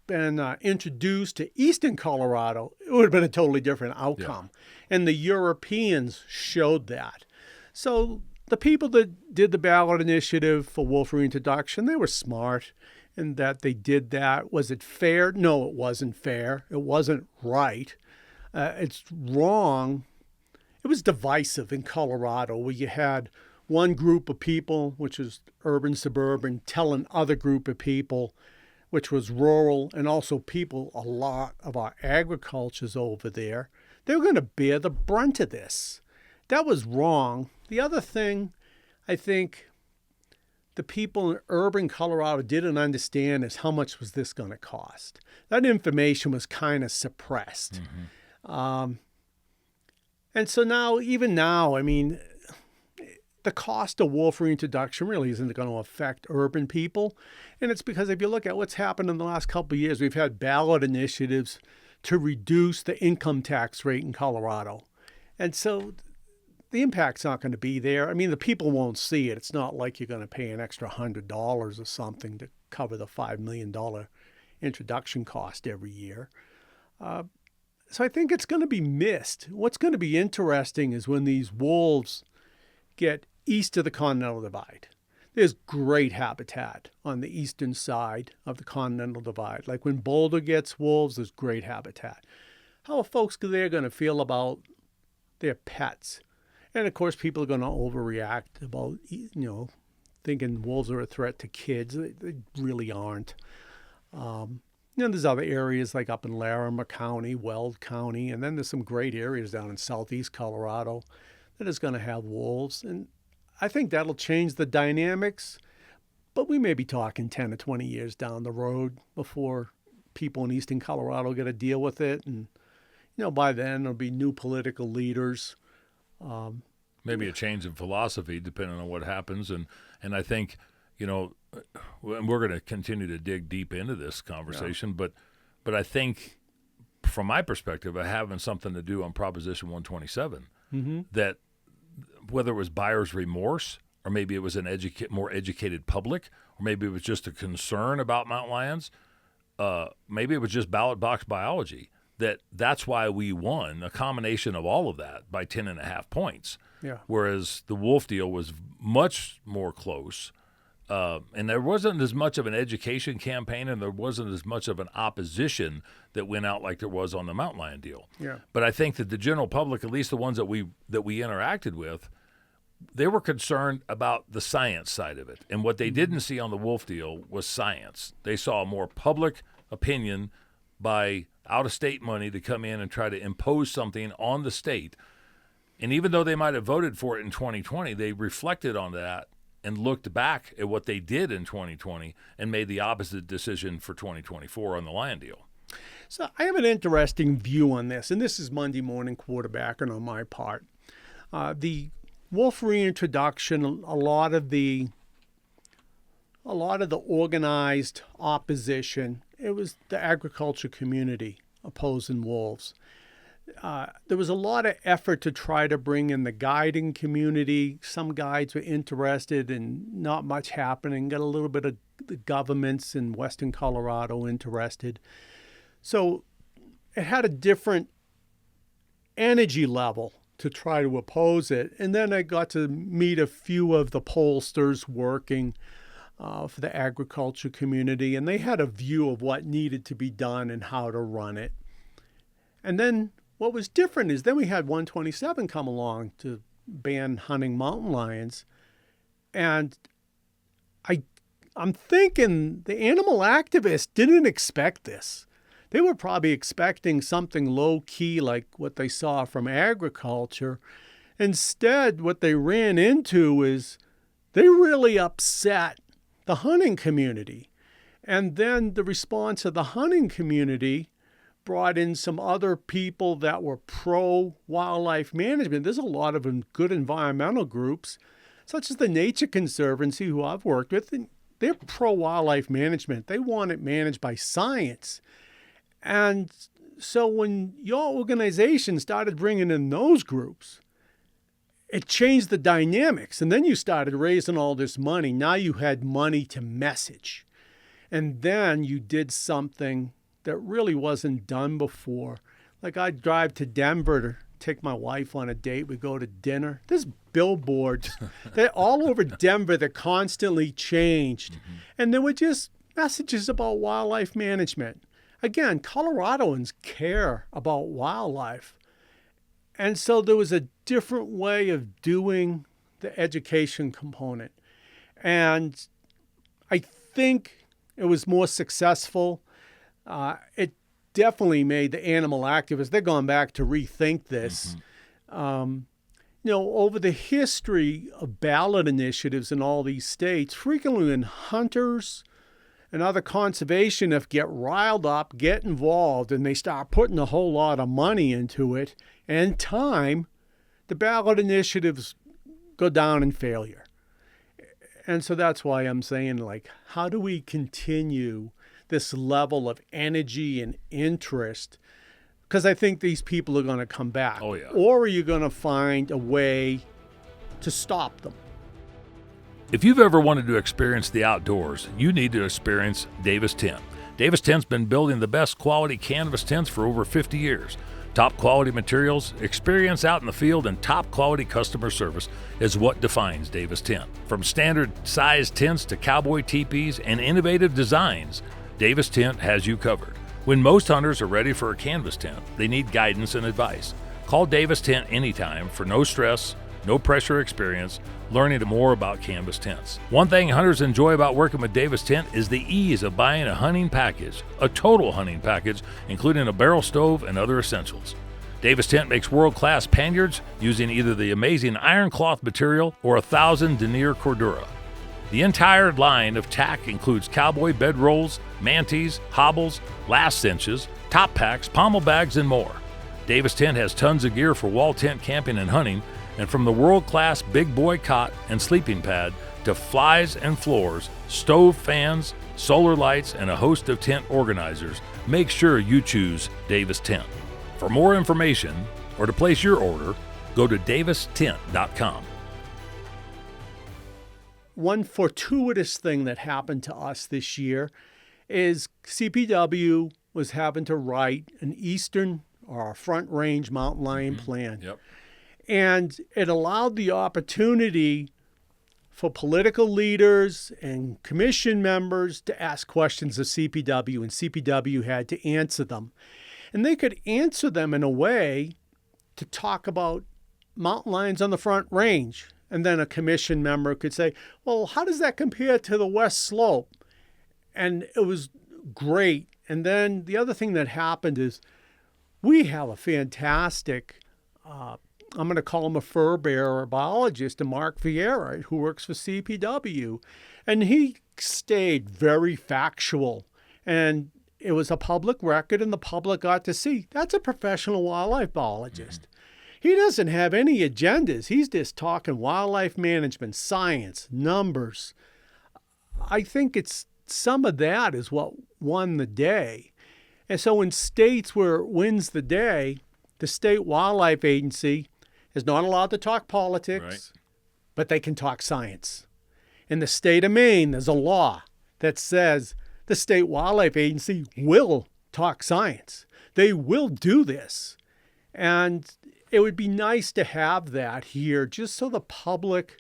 S2: been introduced to eastern Colorado, it would have been a totally different outcome. Yeah. And the Europeans showed that. So the people that did the ballot initiative for wolf reintroduction, they were smart in that they did that. Was it fair? No, it wasn't fair. It wasn't right. It's wrong. It was divisive in Colorado, where you had one group of people, which is urban, suburban, telling other group of people, which was rural, and also people, a lot of our agriculture's over there. They were going to bear the brunt of this. That was wrong. The other thing, I think the people in urban Colorado didn't understand is, how much was this going to cost? That information was kind of suppressed. Mm-hmm. And so even now, I mean, the cost of wolf reintroduction really isn't going to affect urban people. And it's because if you look at what's happened in the last couple of years, we've had ballot initiatives to reduce the income tax rate in Colorado. And so the impact's not going to be there. I mean, the people won't see it. It's not like you're going to pay an extra $100 or something to cover the $5 million introduction cost every year. So I think it's going to be missed. What's going to be interesting is when these wolves get east of the Continental Divide. There's great habitat on the eastern side of the Continental Divide. Like when Boulder gets wolves, there's great habitat. How are folks there going to feel about their pets? And of course, people are going to overreact about, thinking wolves are a threat to kids. They really aren't. There's other areas like up in Larimer County, Weld County, and then there's some great areas down in southeast Colorado that is going to have wolves. And I think that'll change the dynamics, but we may be talking 10 or 20 years down the road before people in eastern Colorado get to deal with it. And, by then there'll be new political leaders.
S1: Maybe a change in philosophy depending on what happens. And I think, and we're going to continue to dig deep into this conversation, but I think from my perspective, of having something to do on Proposition 127, mm-hmm. that whether it was buyer's remorse, or maybe it was an more educated public, or maybe it was just a concern about mountain lions, maybe it was just ballot box biology, that's why we won, a combination of all of that, by 10.5 points.
S2: Yeah.
S1: Whereas the wolf deal was much more close. And there wasn't as much of an education campaign, and there wasn't as much of an opposition that went out like there was on the mountain lion deal.
S2: Yeah.
S1: But I think that the general public, at least the ones that we interacted with, they were concerned about the science side of it. And what they didn't see on the wolf deal was science. They saw a more public opinion by out-of-state money to come in and try to impose something on the state. And even though they might have voted for it in 2020, they reflected on that and looked back at what they did in 2020 and made the opposite decision for 2024 on the lion deal.
S2: So I have an interesting view on this, and this is Monday morning quarterbacking on my part. The wolf reintroduction, a lot of the organized opposition, it was the agriculture community opposing wolves. There was a lot of effort to try to bring in the guiding community. Some guides were interested and not much happening. Got a little bit of the governments in western Colorado interested. So it had a different energy level to try to oppose it. And then I got to meet a few of the pollsters working for the agriculture community, and they had a view of what needed to be done and how to run it. And then what was different is then we had 127 come along to ban hunting mountain lions. And I'm thinking the animal activists didn't expect this. They were probably expecting something low-key like what they saw from agriculture. Instead, what they ran into is they really upset the hunting community. And then the response of the hunting community brought in some other people that were pro-wildlife management. There's a lot of good environmental groups, such as the Nature Conservancy, who I've worked with, and they're pro-wildlife management. They want it managed by science. And so when your organization started bringing in those groups, it changed the dynamics. And then you started raising all this money. Now you had money to message. And then you did something that really wasn't done before. Like I'd drive to Denver to take my wife on a date. We go to dinner. There's billboards. They're all over Denver. They're constantly changed. Mm-hmm. And there were just messages about wildlife management. Again, Coloradoans care about wildlife. And so there was a different way of doing the education component. And I think it was more successful. It definitely made the animal activists, they're going back to rethink this. Mm-hmm. Over the history of ballot initiatives in all these states, frequently when hunters and other conservationists get riled up, get involved, and they start putting a whole lot of money into it and time, the ballot initiatives go down in failure. And so that's why I'm saying, how do we continue this level of energy and interest? Because I think these people are going to come back.
S1: Oh, yeah.
S2: Or are you going to find a way to stop them?
S1: If you've ever wanted to experience the outdoors, you need to experience Davis Tent. Davis Tent's been building the best quality canvas tents for over 50 years. Top quality materials, experience out in the field, and top quality customer service is what defines Davis Tent. From standard size tents to cowboy teepees and innovative designs, Davis Tent has you covered. When most hunters are ready for a canvas tent, they need guidance and advice. Call Davis Tent anytime for no stress, no pressure experience, learning more about canvas tents. One thing hunters enjoy about working with Davis Tent is the ease of buying a hunting package, a total hunting package, including a barrel stove and other essentials. Davis Tent makes world-class panniers using either the amazing iron cloth material or 1,000 denier cordura. The entire line of tack includes cowboy bedrolls, mantees, hobbles, last cinches, top packs, pommel bags, and more. Davis Tent has tons of gear for wall tent camping and hunting, and from the world-class big boy cot and sleeping pad to flies and floors, stove fans, solar lights, and a host of tent organizers, make sure you choose Davis Tent. For more information or to place your order, go to davistent.com.
S2: One fortuitous thing that happened to us this year is CPW was having to write an eastern or a front range mountain lion plan.
S1: Yep.
S2: And it allowed the opportunity for political leaders and commission members to ask questions of CPW, and CPW had to answer them. And they could answer them in a way to talk about mountain lions on the front range. And then a commission member could say, well, how does that compare to the West Slope? And it was great. And then the other thing that happened is we have a fantastic, I'm going to call him a fur bearer, a biologist, a Mark Vieira, who works for CPW. And he stayed very factual. And it was a public record, and the public got to see that's a professional wildlife biologist. He doesn't have any agendas. He's just talking wildlife management, science, numbers. I think it's some of that is what won the day. And so in states where it wins the day, the state wildlife agency is not allowed to talk politics,
S1: Right.
S2: but they can talk science. In the state of Maine, there's a law that says the state wildlife agency will talk science. They will do this. And it would be nice to have that here just so the public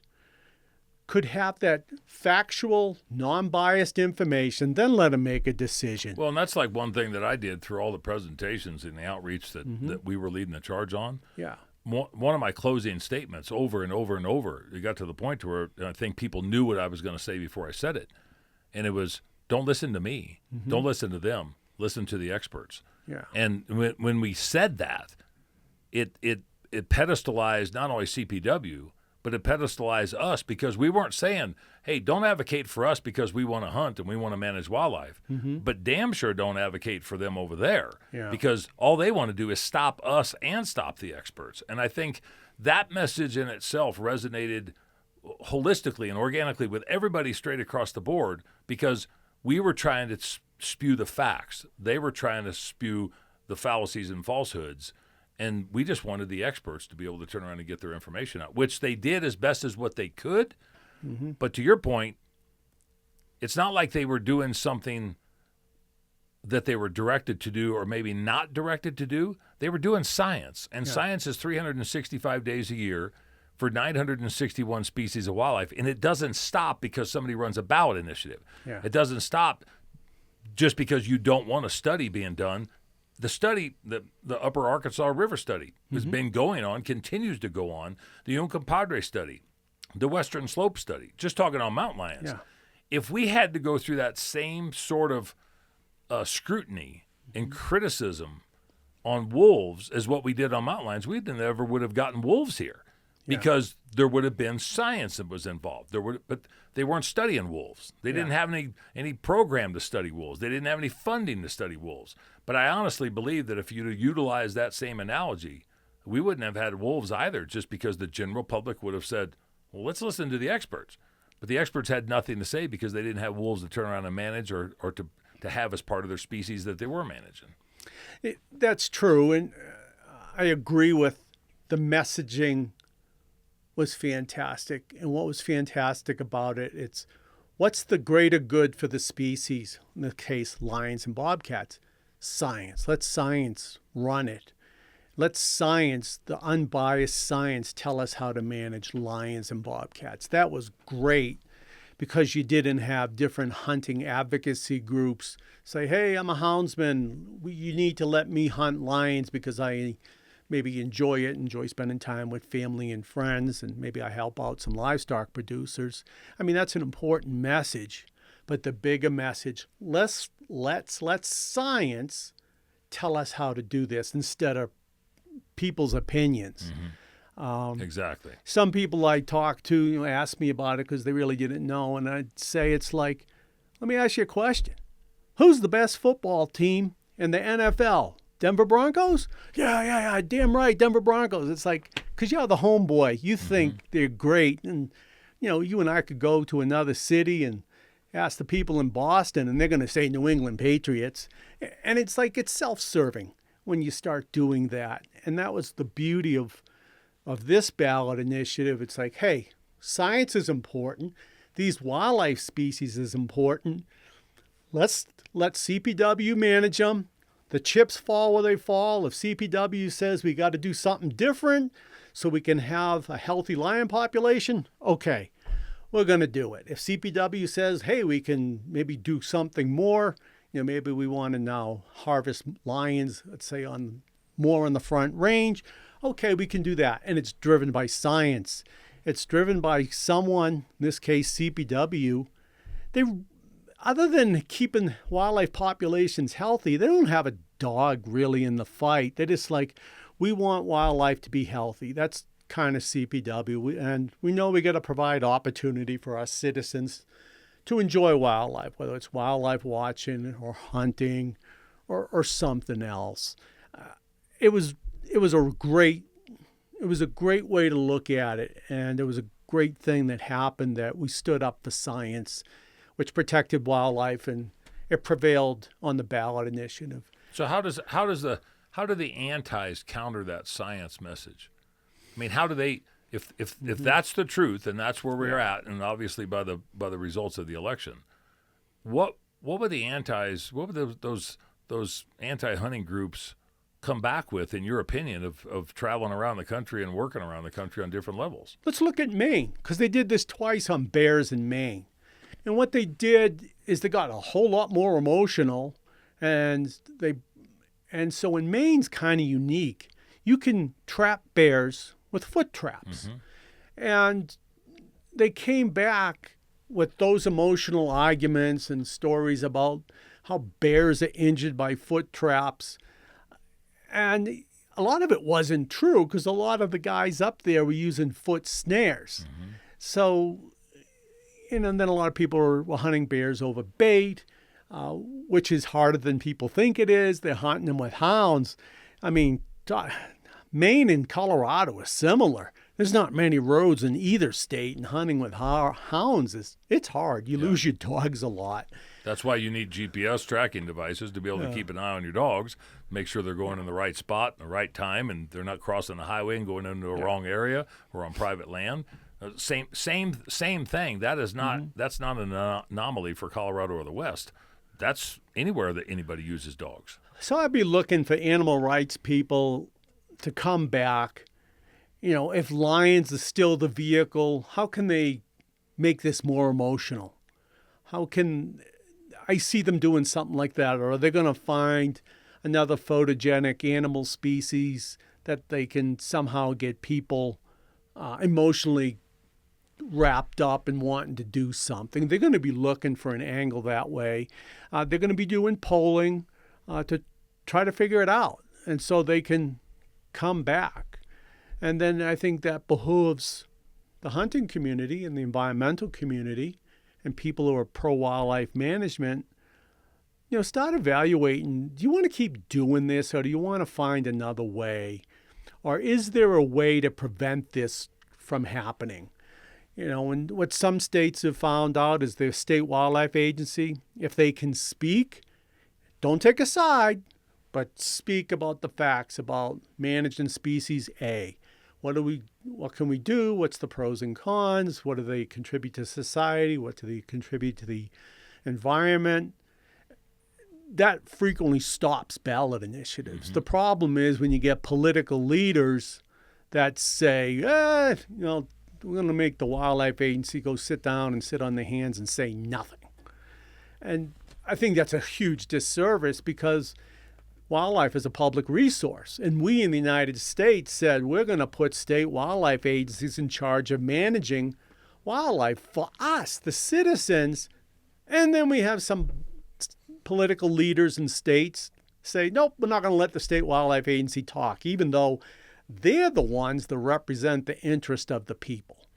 S2: could have that factual, non-biased information, then let them make a decision.
S1: Well, and that's like one thing that I did through all the presentations and the outreach that we were leading the charge on.
S2: Yeah.
S1: One of my closing statements over and over and over, it got to the point to where I think people knew what I was going to say before I said it. And it was, don't listen to me. Don't listen to them. Listen to the experts.
S2: Yeah.
S1: And when we said that, it pedestalized not only CPW, but it pedestalized us because we weren't saying, hey, don't advocate for us because we want to hunt and we want to manage wildlife. But damn sure don't advocate for them over there because all they want to do is stop us and stop the experts. And I think that message in itself resonated holistically and organically with everybody straight across the board because we were trying to spew the facts. They were trying to spew the fallacies and falsehoods. And we just wanted the experts to be able to turn around and get their information out, which they did as best as what they could. But to your point, it's not like they were doing something that they were directed to do or maybe not directed to do. They were doing science. And science is 365 days a year for 961 species of wildlife. And it doesn't stop because somebody runs a ballot initiative. It doesn't stop just because you don't want a study being done. The study, the Upper Arkansas River study, has been going on, continues to go on. The Unpacking study, the Western Slope study, just talking on mountain lions.
S2: Yeah.
S1: If we had to go through that same sort of scrutiny and criticism on wolves as what we did on mountain lions, we never would have gotten wolves here because there would have been science that was involved. But they weren't studying wolves. They didn't have any program to study wolves. They didn't have any funding to study wolves. But I honestly believe that if you utilized that same analogy, we wouldn't have had wolves either just because the general public would have said, well, let's listen to the experts. But the experts had nothing to say because they didn't have wolves to turn around and manage or to have as part of their species that they were managing.
S2: That's true. And I agree with the messaging was fantastic. And what was fantastic about it, it's what's the greater good for the species, in the case lions and bobcats? Science. Let science run it. Let science, the unbiased science, tell us how to manage lions and bobcats. That was great because you didn't have different hunting advocacy groups say, hey, I'm a houndsman. You need to let me hunt lions because I maybe enjoy spending time with family and friends, and maybe I help out some livestock producers. I mean, that's an important message. But the bigger message, let's let science tell us how to do this instead of people's opinions.
S1: Exactly.
S2: Some people I talk to ask me about it because they really didn't know. And I'd say it's like, let me ask you a question. Who's the best football team in the NFL? Denver Broncos? Yeah, damn right, Denver Broncos. It's like, because you're the homeboy. You think they're great. And, you and I could go to another city and ask the people in Boston, and they're going to say New England Patriots. And it's like it's self-serving when you start doing that. And that was the beauty of this ballot initiative. It's like, hey, science is important. These wildlife species is important. Let's let CPW manage them. the chips fall where they fall. If CPW says we got to do something different so we can have a healthy lion population, okay, we're going to do it. If CPW says, hey, we can maybe do something more, maybe we want to now harvest lions, let's say more on the front range, okay, we can do that. And it's driven by science. It's driven by someone, in this case CPW. They, other than keeping wildlife populations healthy, they don't have a dog really in the fight. They're just like, we want wildlife to be healthy. That's kind of CPW. And we know we got to provide opportunity for our citizens to enjoy wildlife, whether it's wildlife watching or hunting or something else. It was a great way to look at it, and it was a great thing that happened that we stood up for science, which protected wildlife, and it prevailed on the ballot initiative.
S1: So how do the antis counter that science message? I mean, how do they? If that's the truth, and that's where we're at, and obviously by the results of the election, what would the antis? What would those anti-hunting groups come back with, in your opinion, of traveling around the country and working around the country on different levels?
S2: Let's look at Maine, because they did this twice on bears in Maine. And what they did is they got a whole lot more emotional, and so in Maine's kind of unique. You can trap bears with foot traps. Mm-hmm. And they came back with those emotional arguments and stories about how bears are injured by foot traps. And a lot of it wasn't true, because a lot of the guys up there were using foot snares. Mm-hmm. So, and then a lot of people were hunting bears over bait, which is harder than people think it is. They're hunting them with hounds. I mean, Maine and Colorado are similar. There's not many roads in either state, and hunting with hounds it's hard. You lose your dogs a lot.
S1: That's why you need GPS tracking devices to be able to keep an eye on your dogs, make sure they're going in the right spot, in the right time, and they're not crossing the highway and going into a wrong area or on private land. Same thing. That is not that's not an anomaly for Colorado or the West. That's anywhere that anybody uses dogs.
S2: So I'd be looking for animal rights people to come back. If lions are still the vehicle, how can they make this more emotional? How can I see them doing something like that? Or are they going to find another photogenic animal species that they can somehow get people emotionally wrapped up in wanting to do something? They're going to be looking for an angle that way. They're going to be doing polling to try to figure it out. And so they can come back. And then I think that behooves the hunting community and the environmental community and people who are pro-wildlife management, start evaluating, do you want to keep doing this, or do you want to find another way? Or is there a way to prevent this from happening? And what some states have found out is their state wildlife agency, if they can speak, don't take a side, but speak about the facts about managing species A. What can we do? What's the pros and cons? What do they contribute to society? What do they contribute to the environment? That frequently stops ballot initiatives. Mm-hmm. The problem is when you get political leaders that say, we're going to make the wildlife agency go sit down and sit on their hands and say nothing. And I think that's a huge disservice, because wildlife is a public resource. And we in the United States said we're going to put state wildlife agencies in charge of managing wildlife for us, the citizens. And then we have some political leaders in states say, nope, we're not going to let the state wildlife agency talk, even though they're the ones that represent the interest of the people.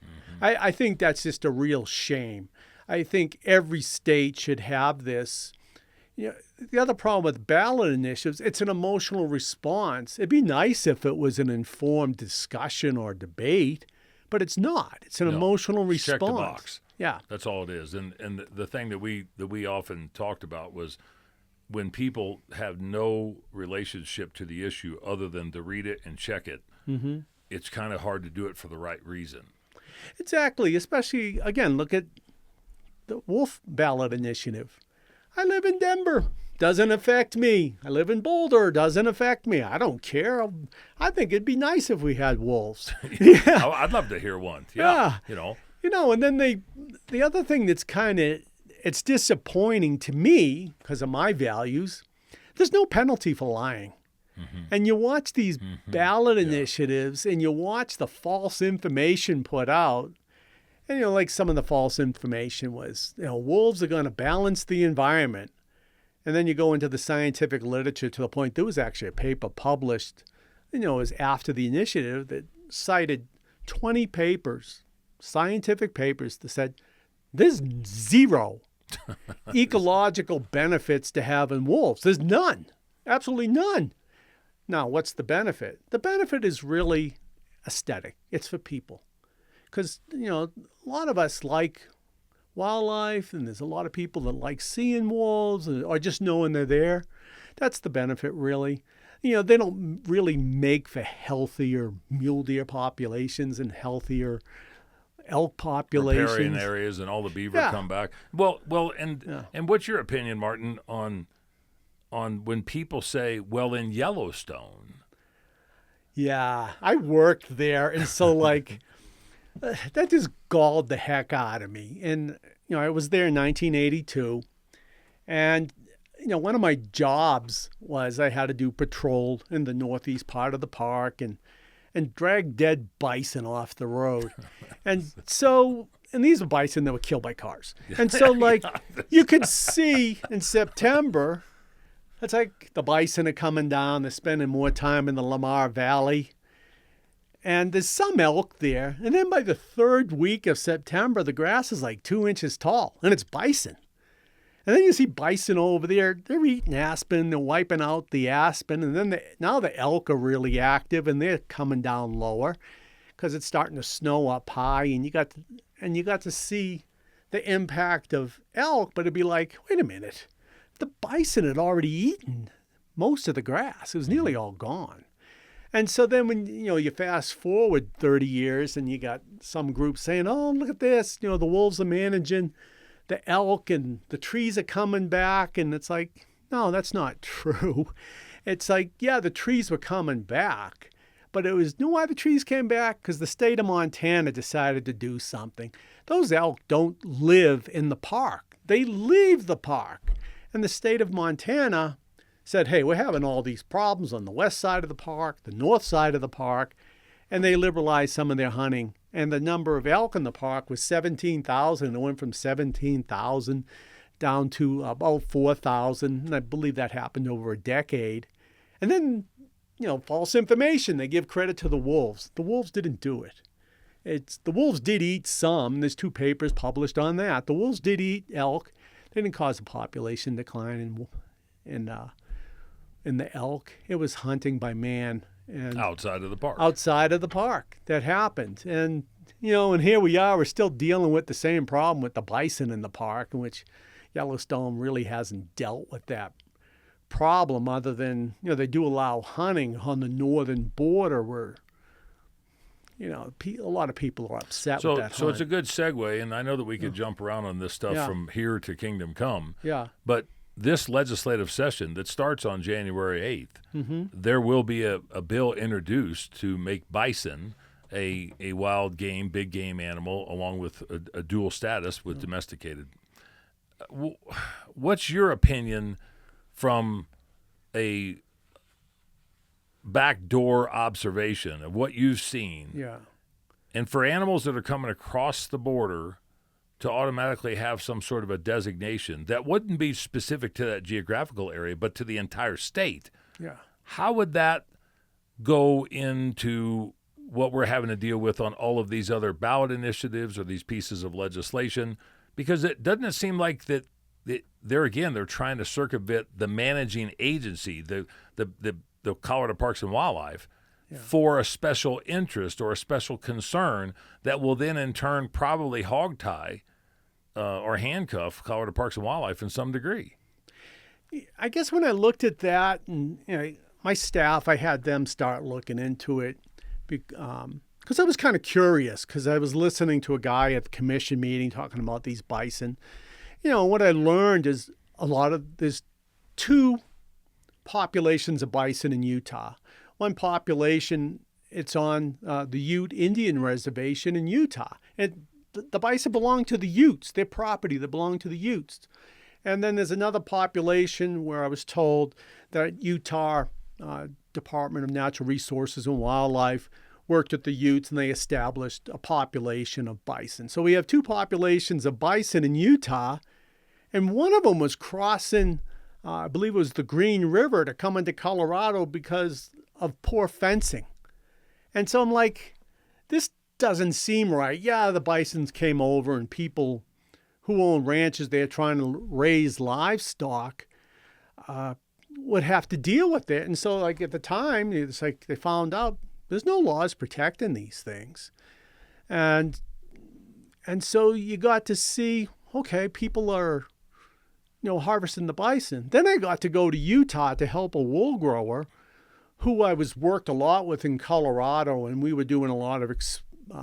S2: Mm-hmm. I think that's just a real shame. I think every state should have this. The other problem with ballot initiatives, it's an emotional response. It'd be nice if it was an informed discussion or debate, but it's not. It's an emotional response.
S1: Check the box.
S2: Yeah,
S1: that's all it is. And the thing that we often talked about was when people have no relationship to the issue other than to read it and check it. Mm-hmm. It's kind of hard to do it for the right reason.
S2: Exactly. Especially, again, look at the wolf ballot initiative. I live in Denver. Doesn't affect me. I live in Boulder. Doesn't affect me. I don't care. I think it'd be nice if we had wolves.
S1: Yeah. I'd love to hear one. Yeah.
S2: And then the other thing that's it's disappointing to me because of my values, there's no penalty for lying. Mm-hmm. And you watch these ballot initiatives and you watch the false information put out. And, like some of the false information was, wolves are going to balance the environment. And then you go into the scientific literature to the point there was actually a paper published, it was after the initiative that cited 20 papers, scientific papers that said there's zero ecological benefits to having wolves. There's none, absolutely none. Now, what's the benefit? The benefit is really aesthetic. It's for people. Because, a lot of us like wildlife, and there's a lot of people that like seeing wolves or just knowing they're there. That's the benefit, really. They don't really make for healthier mule deer populations and healthier elk populations.
S1: Riparian areas and all the beaver come back. Well, and what's your opinion, Martin, on when people say, well, in Yellowstone?
S2: Yeah, I worked there, and so that just galled the heck out of me. And, I was there in 1982. And, one of my jobs was I had to do patrol in the northeast part of the park and drag dead bison off the road. And these were bison that were killed by cars. And so, you could see in September, it's like the bison are coming down. They're spending more time in the Lamar Valley. And there's some elk there. And then by the third week of September, the grass is 2 inches tall. And it's bison. And then you see bison over there. They're eating aspen. They're wiping out the aspen. And then now the elk are really active. And they're coming down lower because it's starting to snow up high. And you got to see the impact of elk. But it'd be like, wait a minute. The bison had already eaten most of the grass. It was nearly all gone. And so then when, you fast forward 30 years and you got some group saying, oh, look at this, the wolves are managing the elk and the trees are coming back. And it's like, no, that's not true. It's like, yeah, the trees were coming back. But it was, why the trees came back? Because the state of Montana decided to do something. Those elk don't live in the park. They leave the park. And the state of Montana said, hey, we're having all these problems on the west side of the park, the north side of the park, and they liberalized some of their hunting. And the number of elk in the park was 17,000. It went from 17,000 down to about 4,000. And I believe that happened over a decade. And then, false information. They give credit to the wolves. The wolves didn't do it. The wolves did eat some. There's 2 papers published on that. The wolves did eat elk. They didn't cause a population decline in the elk. It was hunting by man. And
S1: outside of the park.
S2: Outside of the park that happened. And, and here we are. We're still dealing with the same problem with the bison in the park, in which Yellowstone really hasn't dealt with that problem other than, they do allow hunting on the northern border where, a lot of people are upset with that.
S1: So it's a good segue, and I know that we could jump around on this stuff from here to Kingdom Come.
S2: Yeah.
S1: But this legislative session that starts on January 8th, there will be a bill introduced to make bison a wild game, big game animal, along with a dual status with domesticated. What's your opinion from a backdoor observation of what you've seen?
S2: Yeah.
S1: And for animals that are coming across the border to automatically have some sort of a designation that wouldn't be specific to that geographical area, but to the entire state.
S2: Yeah.
S1: How would that go into what we're having to deal with on all of these other ballot initiatives or these pieces of legislation? Because doesn't seem like that they're trying to circumvent the managing agency, the Colorado Parks and Wildlife, for a special interest or a special concern that will then in turn probably hogtie or handcuff Colorado Parks and Wildlife in some degree.
S2: I guess when I looked at that, and my staff, I had them start looking into it because I was kind of curious because I was listening to a guy at the commission meeting talking about these bison. What I learned is a lot of there's two populations of bison in Utah. One population, it's on the Ute Indian Reservation in Utah. And the bison belong to the Utes, their property that belong to the Utes. And then there's another population where I was told that Utah Department of Natural Resources and Wildlife worked with the Utes and they established a population of bison. So we have two populations of bison in Utah, and one of them was crossing, I believe it was the Green River to come into Colorado because of poor fencing. And so I'm like, this doesn't seem right. Yeah, the bisons came over and people who own ranches, they're trying to raise livestock, would have to deal with it. And so like at the time, it's like they found out there's no laws protecting these things. And so you got to see, okay, people are, harvesting the bison. Then I got to go to Utah to help a wool grower who I worked a lot with in Colorado, and we were doing a lot of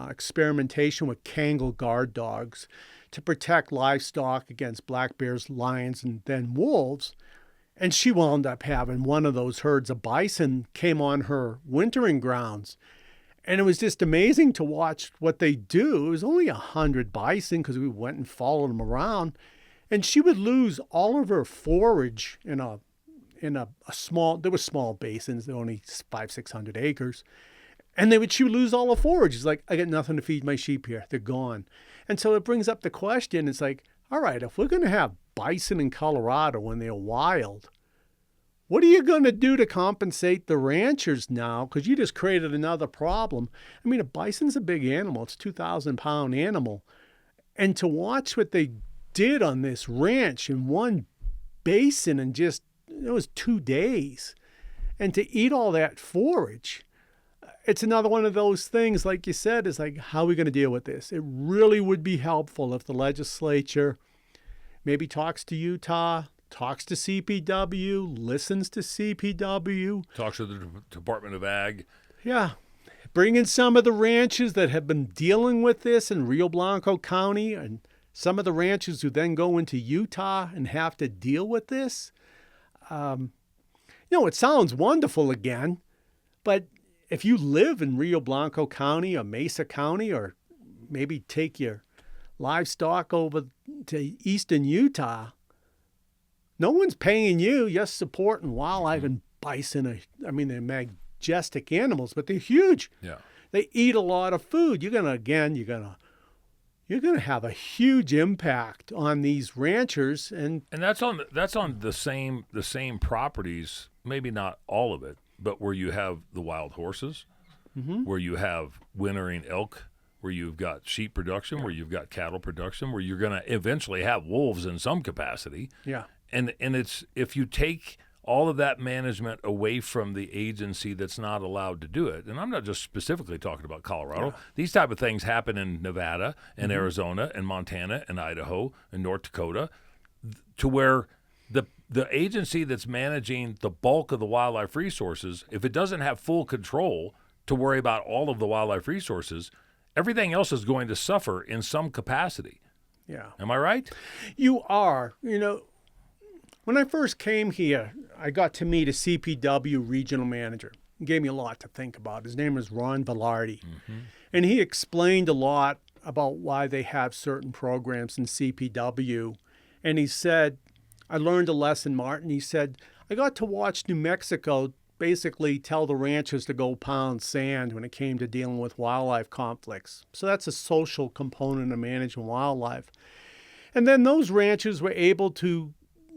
S2: experimentation with Kangal guard dogs to protect livestock against black bears, lions, and then wolves. And she wound up having one of those herds of bison came on her wintering grounds. And it was just amazing to watch what they do. It was only 100 bison because we went and followed them around. And she would lose all of her forage in a small, there were small basins, they're only 500-600 acres. And she would lose all the forage. It's like, I got nothing to feed my sheep here. They're gone. And so it brings up the question, it's like, all right, if we're going to have bison in Colorado when they're wild, what are you going to do to compensate the ranchers now? Because you just created another problem. I mean, a bison's a big animal. It's a 2,000-pound animal. And to watch what they did on this ranch in one basin in just, it was 2 days. And to eat all that forage, it's another one of those things, like you said, is like, how are we going to deal with this? It really would be helpful if the legislature maybe talks to Utah, talks to CPW, listens to CPW.
S1: Talks to the Department of Ag.
S2: Yeah. Bring in some of the ranches that have been dealing with this in Rio Blanco County and some of the ranches who then go into Utah and have to deal with this. It sounds wonderful again, but if you live in Rio Blanco County or Mesa County, or maybe take your livestock over to eastern Utah, no one's paying you. You're supporting wildlife, and bison they're majestic animals, but they're huge. Yeah. They eat a lot of food. You're gonna have a huge impact on these ranchers, and
S1: that's on the same properties, maybe not all of it, but where you have the wild horses, where you have wintering elk, where you've got sheep production, where you've got cattle production, where you're going to eventually have wolves in some capacity.
S2: Yeah.
S1: And it's, if you take all of that management away from the agency that's not allowed to do it, and I'm not just specifically talking about Colorado. Yeah. These type of things happen in Nevada and Arizona and Montana and Idaho and North Dakota, to where the agency that's managing the bulk of the wildlife resources, if it doesn't have full control to worry about all of the wildlife resources, everything else is going to suffer in some capacity.
S2: Yeah.
S1: Am I right?
S2: You are. When I first came here, I got to meet a CPW regional manager. He gave me a lot to think about. His name was Ron Velarde. And he explained a lot about why they have certain programs in CPW. And he said, I learned a lesson, Martin. He said, I got to watch New Mexico basically tell the ranchers to go pound sand when it came to dealing with wildlife conflicts. So that's a social component of managing wildlife. And then those ranchers were able to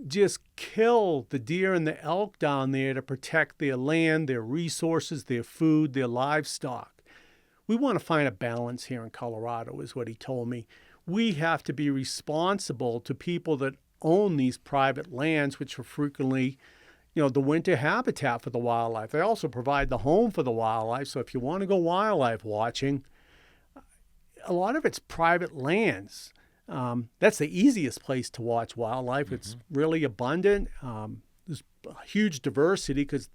S2: just kill the deer and the elk down there to protect their land, their resources, their food, their livestock. We want to find a balance here in Colorado, is what he told me. We have to be responsible to people that own these private lands, which are frequently, the winter habitat for the wildlife. They also provide the home for the wildlife. So if you want to go wildlife watching, a lot of it's private lands. That's the easiest place to watch wildlife. It's really abundant. There's a huge diversity because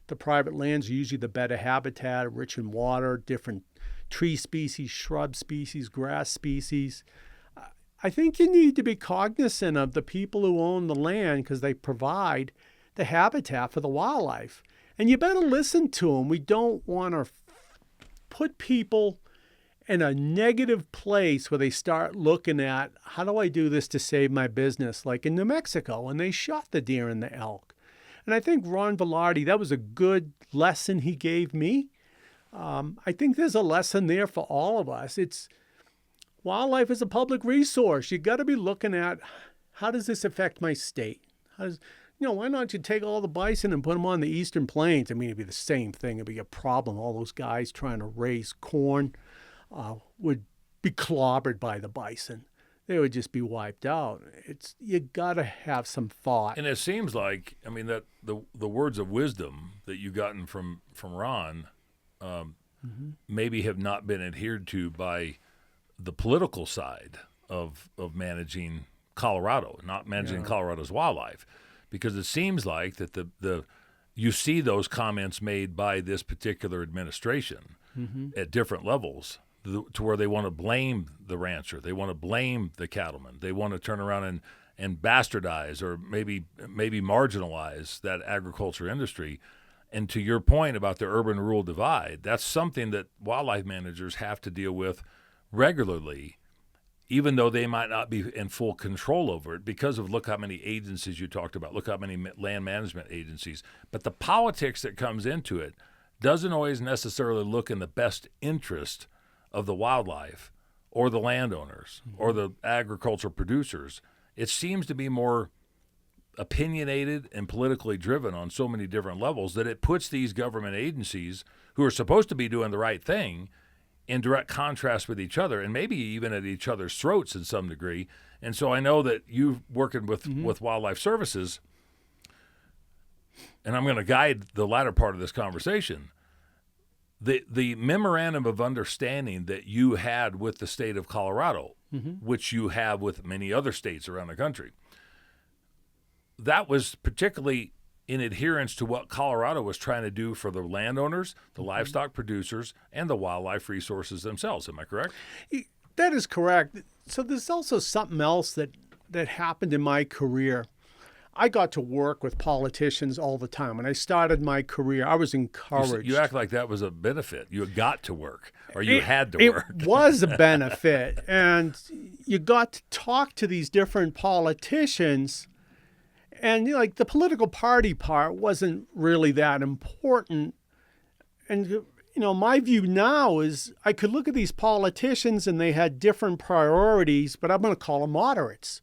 S2: the private lands are usually the better habitat, rich in water, different tree species, shrub species, grass species. I think you need to be cognizant of the people who own the land because they provide the habitat for the wildlife. And you better listen to them. We don't want to put people in a negative place where they start looking at, how do I do this to save my business? Like in New Mexico, when they shot the deer and the elk. And I think Ron Velarde, that was a good lesson he gave me. I think there's a lesson there for all of us. Wildlife is a public resource. You got to be looking at, how does this affect my state? Why not you take all the bison and put them on the eastern plains? I mean, it'd be the same thing. It'd be a problem. All those guys trying to raise corn would be clobbered by the bison. They would just be wiped out. You got to have some thought.
S1: And it seems like, I mean, that the words of wisdom that you've gotten from Ron maybe have not been adhered to by the political side of managing Colorado, not managing Colorado's wildlife, because it seems like that you see those comments made by this particular administration at different levels, to where they want to blame the rancher, they want to blame the cattleman, they want to turn around and bastardize or maybe marginalize that agriculture industry. And to your point about the urban-rural divide, that's something that wildlife managers have to deal with regularly, even though they might not be in full control over it, because of, look how many agencies you talked about, look how many land management agencies. But the politics that comes into it doesn't always necessarily look in the best interest of the wildlife or the landowners or the agricultural producers. It seems to be more opinionated and politically driven on so many different levels that it puts these government agencies, who are supposed to be doing the right thing, in direct contrast with each other, and maybe even at each other's throats in some degree. And so I know that you working with Wildlife Services, and I'm going to guide the latter part of this conversation, the memorandum of understanding that you had with the state of Colorado, which you have with many other states around the country, that was particularly in adherence to what Colorado was trying to do for the landowners, the livestock producers, and the wildlife resources themselves. Am I correct?
S2: That is correct. So there's also something else that happened in my career. I got to work with politicians all the time. When I started my career, I was encouraged.
S1: You act like that was a benefit. You got to work, or you had to work.
S2: It was a benefit. And you got to talk to these different politicians. And like the political party part wasn't really that important. And my view now is I could look at these politicians and they had different priorities, but I'm going to call them moderates.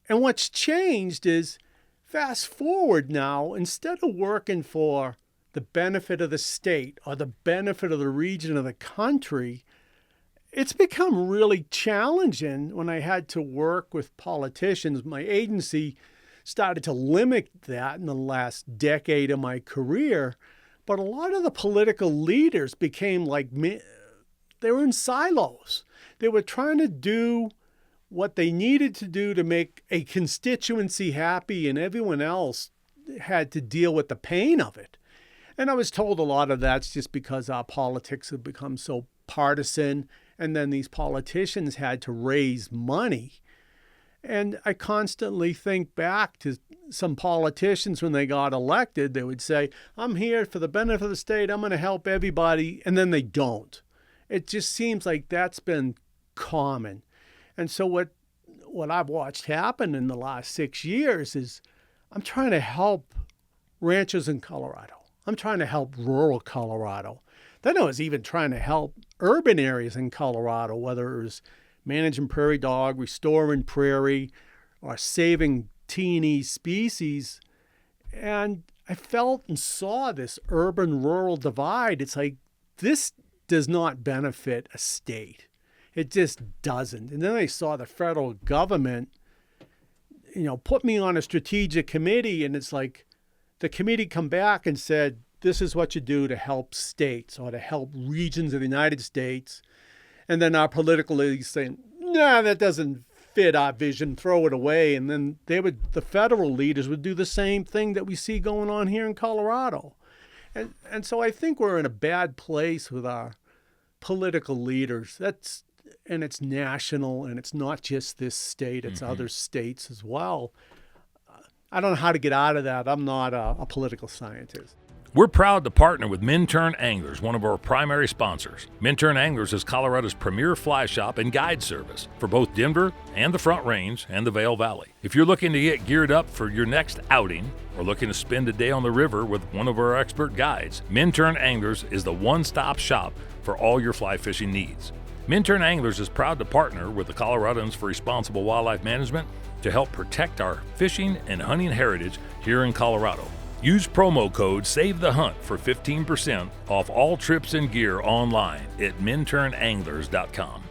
S2: And what's changed is, fast forward now, instead of working for the benefit of the state or the benefit of the region of the country, it's become really challenging when I had to work with politicians. My agency started to limit that in the last decade of my career. But a lot of the political leaders became like me. They were in silos. They were trying to do what they needed to do to make a constituency happy, and everyone else had to deal with the pain of it. And I was told a lot of that's just because our politics have become so partisan, and then these politicians had to raise money. And I constantly think back to some politicians when they got elected. They would say, I'm here for the benefit of the state, I'm going to help everybody, and then they don't. It just seems like that's been common. And so what I've watched happen in the last 6 years is I'm trying to help ranchers in Colorado. I'm trying to help rural Colorado. Then I was even trying to help urban areas in Colorado, whether it was managing prairie dog, restoring prairie, or saving teeny species. And I felt and saw this urban-rural divide. It's like, this does not benefit a state. It just doesn't. And then I saw the federal government, put me on a strategic committee, and it's like the committee come back and said, this is what you do to help states or to help regions of the United States. And then our political leaders saying, nah, that doesn't fit our vision, throw it away. And then the federal leaders would do the same thing that we see going on here in Colorado. And so I think we're in a bad place with our political leaders. and it's national, and it's not just this state, it's
S1: Mm-hmm.
S2: other states as well. I don't know how to get out of that. I'm not a political scientist.
S1: We're proud to partner with Minturn Anglers, one of our primary sponsors. Minturn Anglers is Colorado's premier fly shop and guide service for both Denver and the Front Range and the Vail Valley. If you're looking to get geared up for your next outing or looking to spend a day on the river with one of our expert guides, Minturn Anglers is the one-stop shop for all your fly fishing needs. Minturn Anglers is proud to partner with the Coloradans for Responsible Wildlife Management to help protect our fishing and hunting heritage here in Colorado. Use promo code SAVETHEHUNT for 15% off all trips and gear online at minturnanglers.com.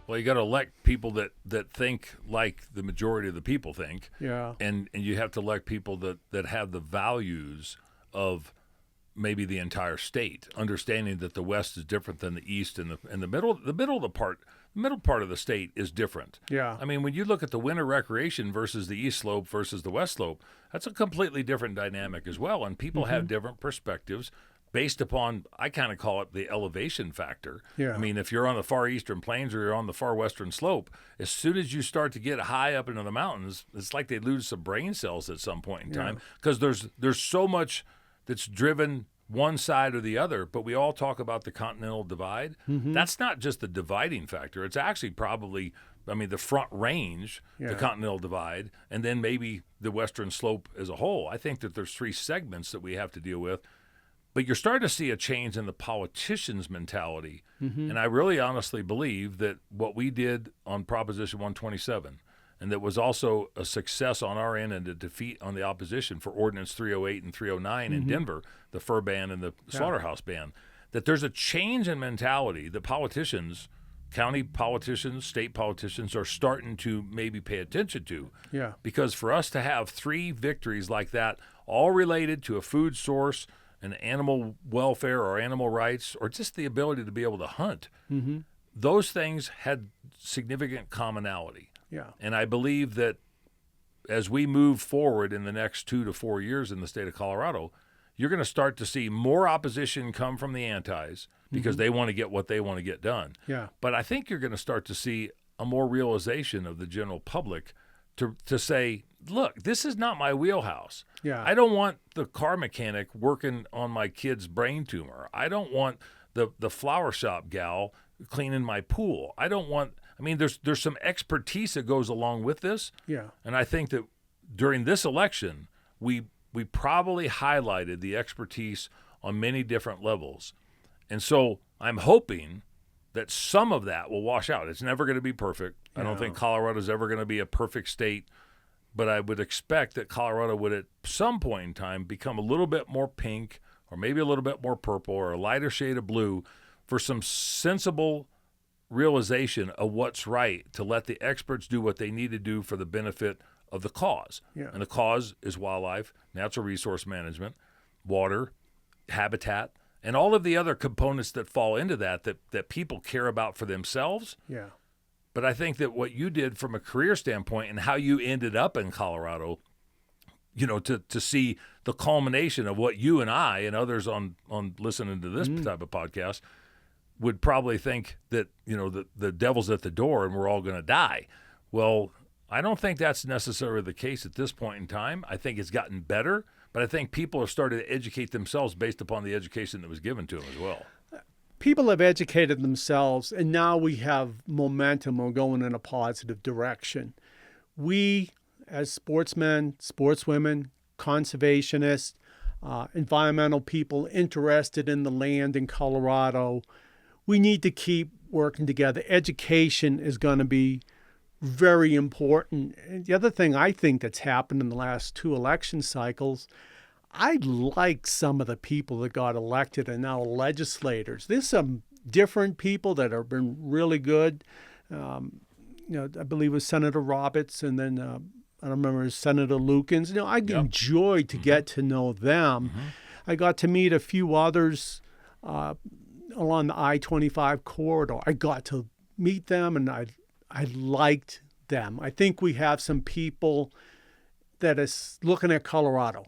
S1: Well, you got to elect people that think like the majority of the people think.
S2: Yeah.
S1: And you have to elect people that have the values of maybe the entire state, understanding that the West is different than the East, and the middle part of the state is different.
S2: Yeah.
S1: I mean, when you look at the winter recreation versus the East Slope versus the West Slope, that's a completely different dynamic as well, and people have different perspectives based upon, I kind of call it the elevation factor.
S2: Yeah.
S1: I mean, if you're on the far eastern plains or you're on the far western slope, as soon as you start to get high up into the mountains, it's like they lose some brain cells at some point in time, because there's so much that's driven one side or the other. But we all talk about the continental divide. That's not just the dividing factor. It's actually probably, I mean, the Front Range, the continental divide, and then maybe the western slope as a whole. I think that there's three segments that we have to deal with. But you're starting to see a change in the politicians' mentality. And I really honestly believe that what we did on Proposition 127, and that was also a success on our end and a defeat on the opposition for Ordinance 308 and 309 in Denver, the fur ban and the slaughterhouse ban, that there's a change in mentality that politicians, county politicians, state politicians are starting to maybe pay attention to.
S2: Yeah.
S1: Because for us to have three victories like that, all related to a food source, and animal welfare or animal rights, or just the ability to be able to hunt, those things had significant commonality.
S2: Yeah.
S1: And I believe that as we move forward in the next 2 to 4 years in the state of Colorado, you're going to start to see more opposition come from the antis because they want to get what they want to get done.
S2: Yeah.
S1: But I think you're going to start to see a more realization of the general public to say, look, this is not my wheelhouse.
S2: Yeah.
S1: I don't want the car mechanic working on my kid's brain tumor. I don't want the flower shop gal cleaning my pool. I don't want, I mean, there's some expertise that goes along with this.
S2: Yeah.
S1: And I think that during this election, we probably highlighted the expertise on many different levels. And so I'm hoping that some of that will wash out. It's never going to be perfect. I don't think Colorado's ever going to be a perfect state, but I would expect that Colorado would at some point in time become a little bit more pink or maybe a little bit more purple or a lighter shade of blue for some sensible realization of what's right to let the experts do what they need to do for the benefit of the cause.
S2: Yeah.
S1: And the cause is wildlife, natural resource management, water, habitat, and all of the other components that fall into that people care about for themselves.
S2: Yeah.
S1: But I think that what you did from a career standpoint and how you ended up in Colorado, you know, to see the culmination of what you and I and others on listening to this type of podcast would probably think that, you know, the devil's at the door and we're all going to die. Well, I don't think that's necessarily the case at this point in time. I think it's gotten better, but I think people have started to educate themselves based upon the education that was given to them as well.
S2: People have educated themselves, and now we have momentum. We're going in a positive direction. We, as sportsmen, sportswomen, conservationists, environmental people interested in the land in Colorado, we need to keep working together. Education is going to be very important. And the other thing I think that's happened in the last 2 election cycles, I like some of the people that got elected and now legislators. There's some different people that have been really good. You know, I believe it was Senator Roberts, and then I don't remember, Senator Lukens. You know, I enjoyed to get to know them. I got to meet a few others along the I-25 corridor. I got to meet them, and I liked them. I think we have some people that is looking at Colorado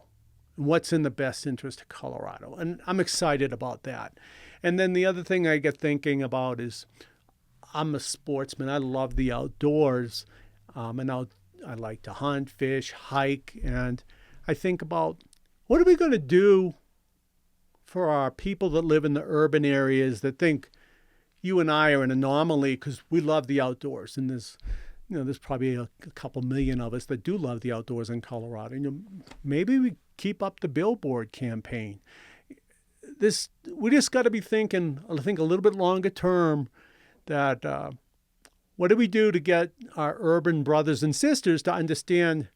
S2: and what's in the best interest of Colorado. And I'm excited about that. And then the other thing I get thinking about is I'm a sportsman. I love the outdoors, I like to hunt, fish, hike, and I think about what are we going to do for our people that live in the urban areas that think you and I are an anomaly because we love the outdoors. And there's probably a couple million of us that do love the outdoors in Colorado. Maybe we keep up the billboard campaign. We just got to be thinking, I think, a little bit longer term that what do we do to get our urban brothers and sisters to understand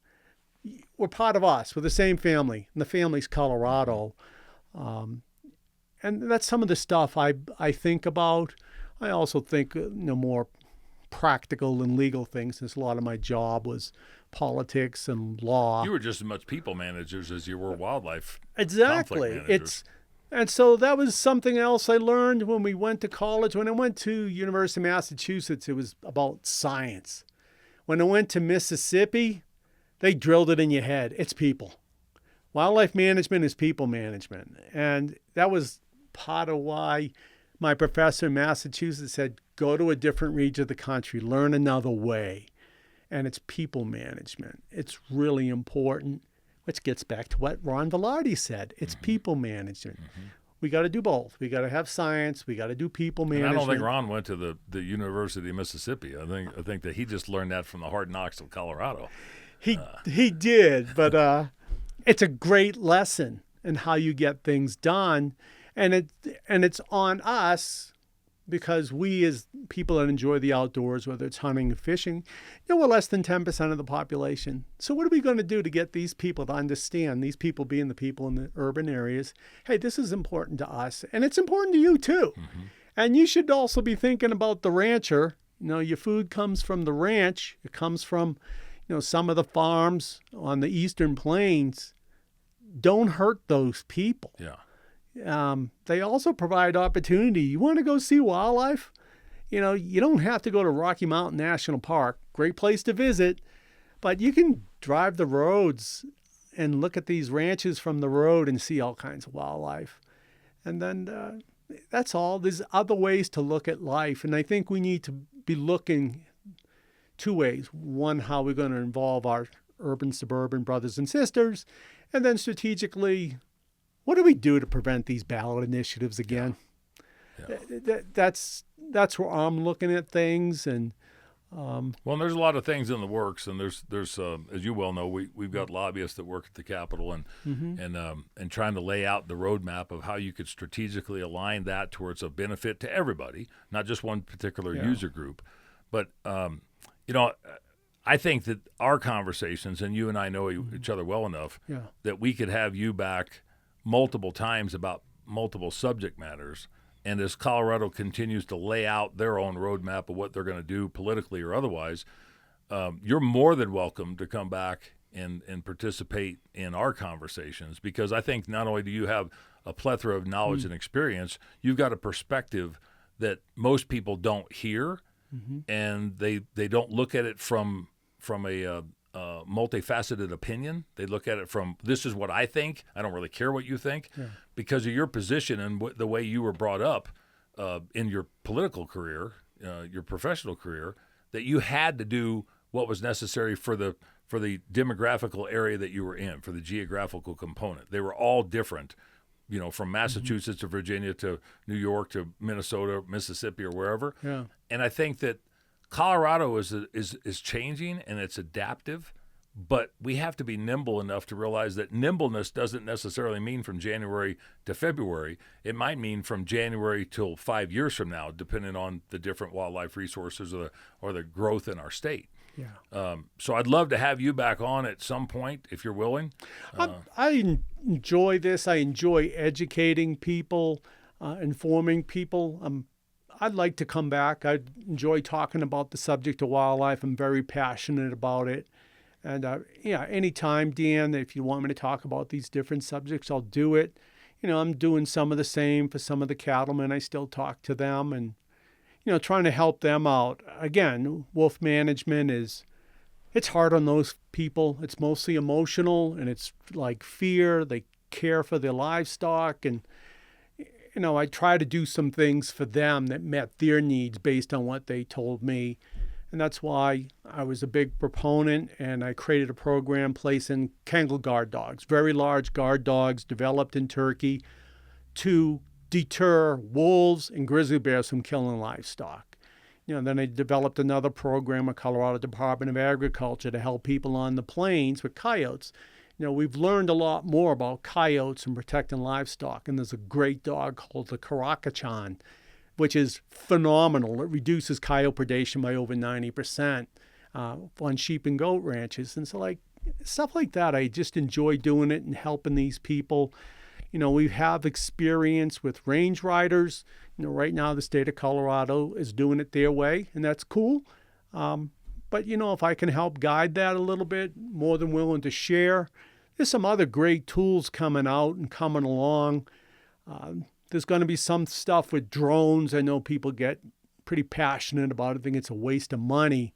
S2: we're part of us, we're the same family, and the family's Colorado. And that's some of the stuff I think about. I also think more practical and legal things, since a lot of my job was politics and law.
S1: You were just as much people managers as you were wildlife.
S2: Exactly.
S1: Conflict managers.
S2: And so that was something else I learned when we went to college. When I went to University of Massachusetts, it was about science. When I went to Mississippi, they drilled it in your head. It's people. Wildlife management is people management. And that was part of why my professor in Massachusetts said, go to a different region of the country, learn another way. And it's people management. It's really important, which gets back to what Ron Velarde said. It's people management. We got to do both. We got to have science. We got to do people management.
S1: And I don't think Ron went to the University of Mississippi. I think that he just learned that from the hard knocks of Colorado.
S2: He did, but it's a great lesson in how you get things done, and it's on us because we as people that enjoy the outdoors, whether it's hunting or fishing, we're less than 10% of the population. So what are we going to do to get these people to understand, these people being the people in the urban areas, hey, this is important to us, and it's important to you too. And you should also be thinking about the rancher. Your food comes from the ranch. It comes from some of the farms on the Eastern Plains. Don't hurt those people.
S1: Yeah.
S2: They also provide opportunity. You want to go see wildlife? You don't have to go to Rocky Mountain National Park. Great place to visit. But you can drive the roads and look at these ranches from the road and see all kinds of wildlife. And then that's all. There's other ways to look at life. And I think we need to be looking two ways. One, how we're going to involve our urban, suburban brothers and sisters. And then strategically, what do we do to prevent these ballot initiatives again? Yeah. That's where I'm looking at things. And
S1: well, there's a lot of things in the works, and there's as you well know, we've got lobbyists that work at the Capitol and trying to lay out the roadmap of how you could strategically align that towards a benefit to everybody, not just one particular user group. But I think that our conversations, and you and I know each other well enough, that we could have you back multiple times about multiple subject matters. And as Colorado continues to lay out their own roadmap of what they're going to do politically or otherwise, you're more than welcome to come back and participate in our conversations, because I think not only do you have a plethora of knowledge and experience, you've got a perspective that most people don't hear, and they don't look at it from a multifaceted opinion. They look at it from, this is what I think. I don't really care what you think, because of your position and the way you were brought up in your political career, your professional career, that you had to do what was necessary for the demographical area that you were in, for the geographical component. They were all different, from Massachusetts to Virginia to New York to Minnesota, Mississippi, or wherever. Yeah. And I think that Colorado is changing and it's adaptive, but we have to be nimble enough to realize that nimbleness doesn't necessarily mean from January to February. It might mean from January till 5 years from now, depending on the different wildlife resources or the growth in our state. Yeah. So I'd love to have you back on at some point if you're willing.
S2: I enjoy this. I enjoy educating people, informing people. I'd like to come back. I enjoy talking about the subject of wildlife. I'm very passionate about it. And anytime, Dan, if you want me to talk about these different subjects, I'll do it. I'm doing some of the same for some of the cattlemen. I still talk to them and, trying to help them out. Again, wolf management it's hard on those people. It's mostly emotional and it's like fear. They care for their livestock and I try to do some things for them that met their needs based on what they told me. And that's why I was a big proponent, and I created a program placing Kangal guard dogs, very large guard dogs developed in Turkey to deter wolves and grizzly bears from killing livestock. Then I developed another program with Colorado Department of Agriculture to help people on the plains with coyotes. We've learned a lot more about coyotes and protecting livestock, and there's a great dog called the Karakachan, which is phenomenal. It reduces coyote predation by over 90% on sheep and goat ranches. And so stuff like that, I just enjoy doing it and helping these people. We have experience with range riders. Right now the state of Colorado is doing it their way, and that's cool. But if I can help guide that a little bit, more than willing to share. There's some other great tools coming out and coming along. There's going to be some stuff with drones. I know people get pretty passionate about it. I think it's a waste of money.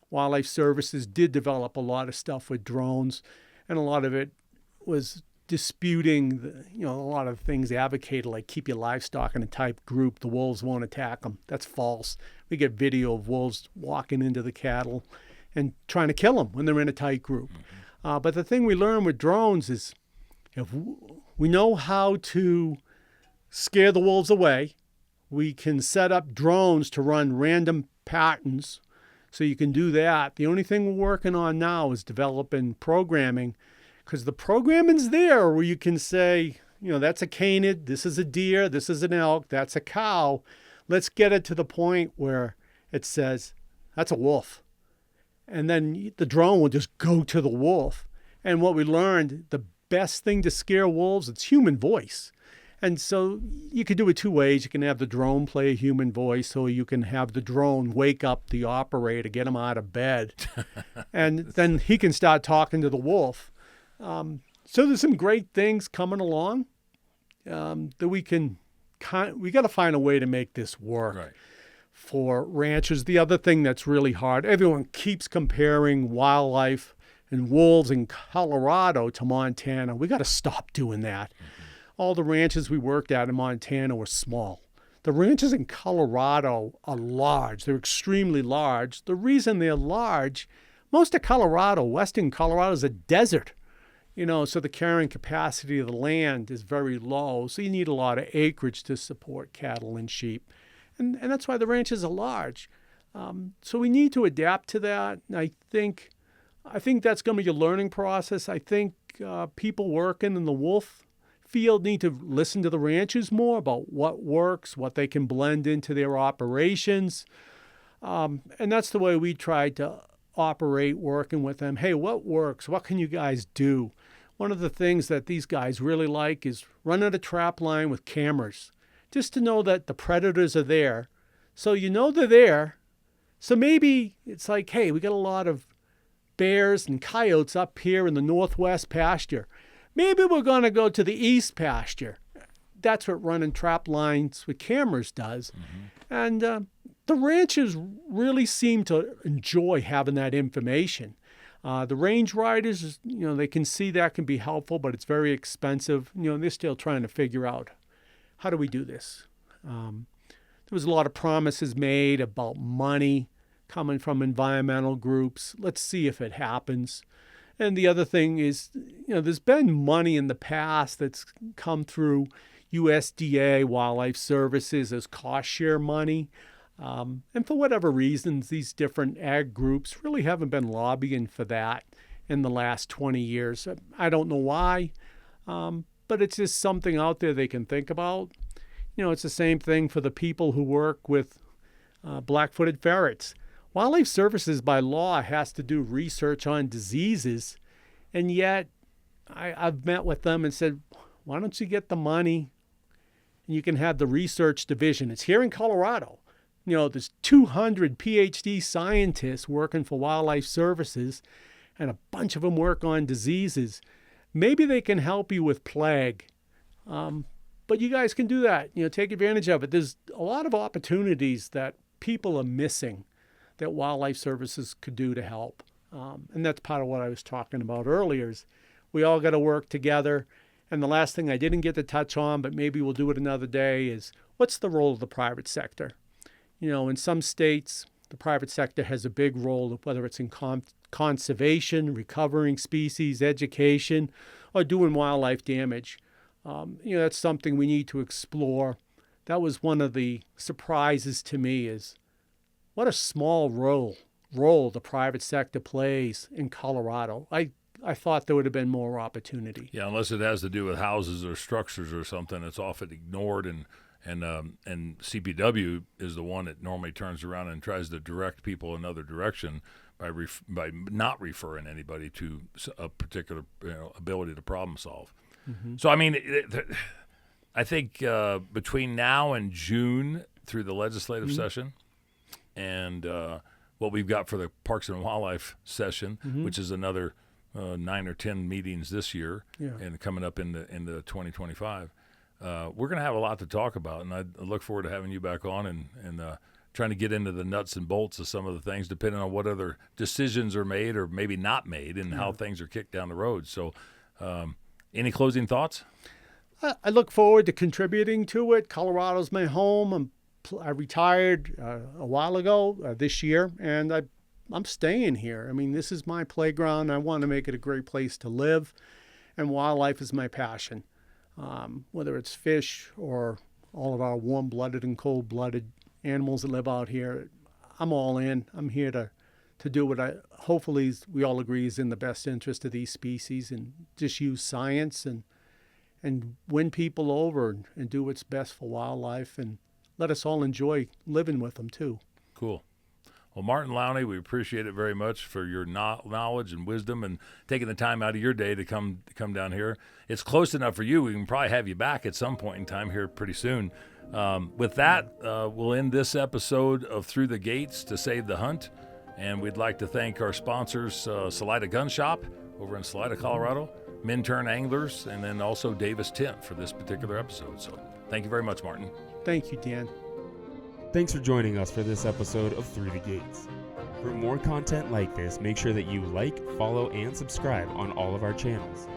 S2: Wildlife Services did develop a lot of stuff with drones, and a lot of it was disputing, a lot of things advocated, like keep your livestock in a tight group. The wolves won't attack them. That's false. We get video of wolves walking into the cattle and trying to kill them when they're in a tight group. But the thing we learn with drones is if we know how to scare the wolves away, we can set up drones to run random patterns. So you can do that. The only thing we're working on now is developing programming, because the programming's there where you can say, that's a canid, this is a deer, this is an elk, that's a cow. Let's get it to the point where it says, that's a wolf. And then the drone will just go to the wolf. And what we learned, the best thing to scare wolves, it's human voice. And so you could do it two ways. You can have the drone play a human voice, or you can have the drone wake up the operator, get him out of bed. And then he can start talking to the wolf. So there's some great things coming along that we got to find a way to make this work.
S1: Right.
S2: For ranchers. The other thing that's really hard, everyone keeps comparing wildlife and wolves in Colorado to Montana. We got to stop doing that. All the ranches we worked at in Montana were small. The ranches in Colorado are large. They're extremely large. The reason they're large, most of Colorado, western Colorado, is a desert. So the carrying capacity of the land is very low. So you need a lot of acreage to support cattle and sheep. And that's why the ranches are large. So we need to adapt to that. And I think that's going to be a learning process. I think people working in the wolf field need to listen to the ranchers more about what works, what they can blend into their operations. And that's the way we tried to operate, working with them. Hey, what works? What can you guys do? One of the things that these guys really like is running a trap line with cameras, just to know that the predators are there. So they're there. So maybe it's like, hey, we got a lot of bears and coyotes up here in the northwest pasture. Maybe we're going to go to the east pasture. That's what running trap lines with cameras does. And the ranchers really seem to enjoy having that information. The range riders, they can see that can be helpful, but it's very expensive. They're still trying to figure out, how do we do this? There was a lot of promises made about money coming from environmental groups. Let's see if it happens. And the other thing is, there's been money in the past that's come through USDA, Wildlife Services, as cost share money. And for whatever reasons, these different ag groups really haven't been lobbying for that in the last 20 years. I don't know why, but it's just something out there they can think about. It's the same thing for the people who work with black-footed ferrets. Wildlife Services, by law, has to do research on diseases, and yet I've met with them and said, why don't you get the money and you can have the research division? It's here in Colorado. There's 200 PhD scientists working for Wildlife Services, and a bunch of them work on diseases. Maybe they can help you with plague. But you guys can do that. Take advantage of it. There's a lot of opportunities that people are missing that Wildlife Services could do to help. And that's part of what I was talking about earlier is we all got to work together. And the last thing I didn't get to touch on, but maybe we'll do it another day, is what's the role of the private sector? In some states, the private sector has a big role, whether it's in conservation, recovering species, education, or doing wildlife damage. That's something we need to explore. That was one of the surprises to me, is what a small role the private sector plays in Colorado. I thought there would have been more opportunity.
S1: Yeah, unless it has to do with houses or structures or something, it's often ignored, and CPW is the one that normally turns around and tries to direct people another direction by not referring anybody to a particular ability to problem solve. Mm-hmm. So I mean, I think between now and June through the legislative session, and what we've got for the Parks and Wildlife session, which is another 9 or 10 meetings this year, and coming up in the 2025. We're going to have a lot to talk about, and I look forward to having you back on and trying to get into the nuts and bolts of some of the things, depending on what other decisions are made or maybe not made, and how things are kicked down the road. So any closing thoughts?
S2: I look forward to contributing to it. Colorado's my home. I retired a while ago this year, and I'm staying here. I mean, this is my playground. I want to make it a great place to live, and wildlife is my passion. Whether it's fish or all of our warm-blooded and cold-blooded animals that live out here, I'm all in. I'm here to do what hopefully we all agree is in the best interest of these species, and just use science and win people over and do what's best for wildlife, and let us all enjoy living with them too.
S1: Cool. Well, Martin Lowney, we appreciate it very much for your knowledge and wisdom and taking the time out of your day to come down here. It's close enough for you. We can probably have you back at some point in time here pretty soon. With that, we'll end this episode of Through the Gates to Save the Hunt. And we'd like to thank our sponsors, Salida Gun Shop over in Salida, Colorado, Minturn Anglers, and then also Davis Tent for this particular episode. So thank you very much, Martin.
S2: Thank you, Dan.
S3: Thanks for joining us for this episode of Through the Gates. For more content like this, make sure that you like, follow, and subscribe on all of our channels.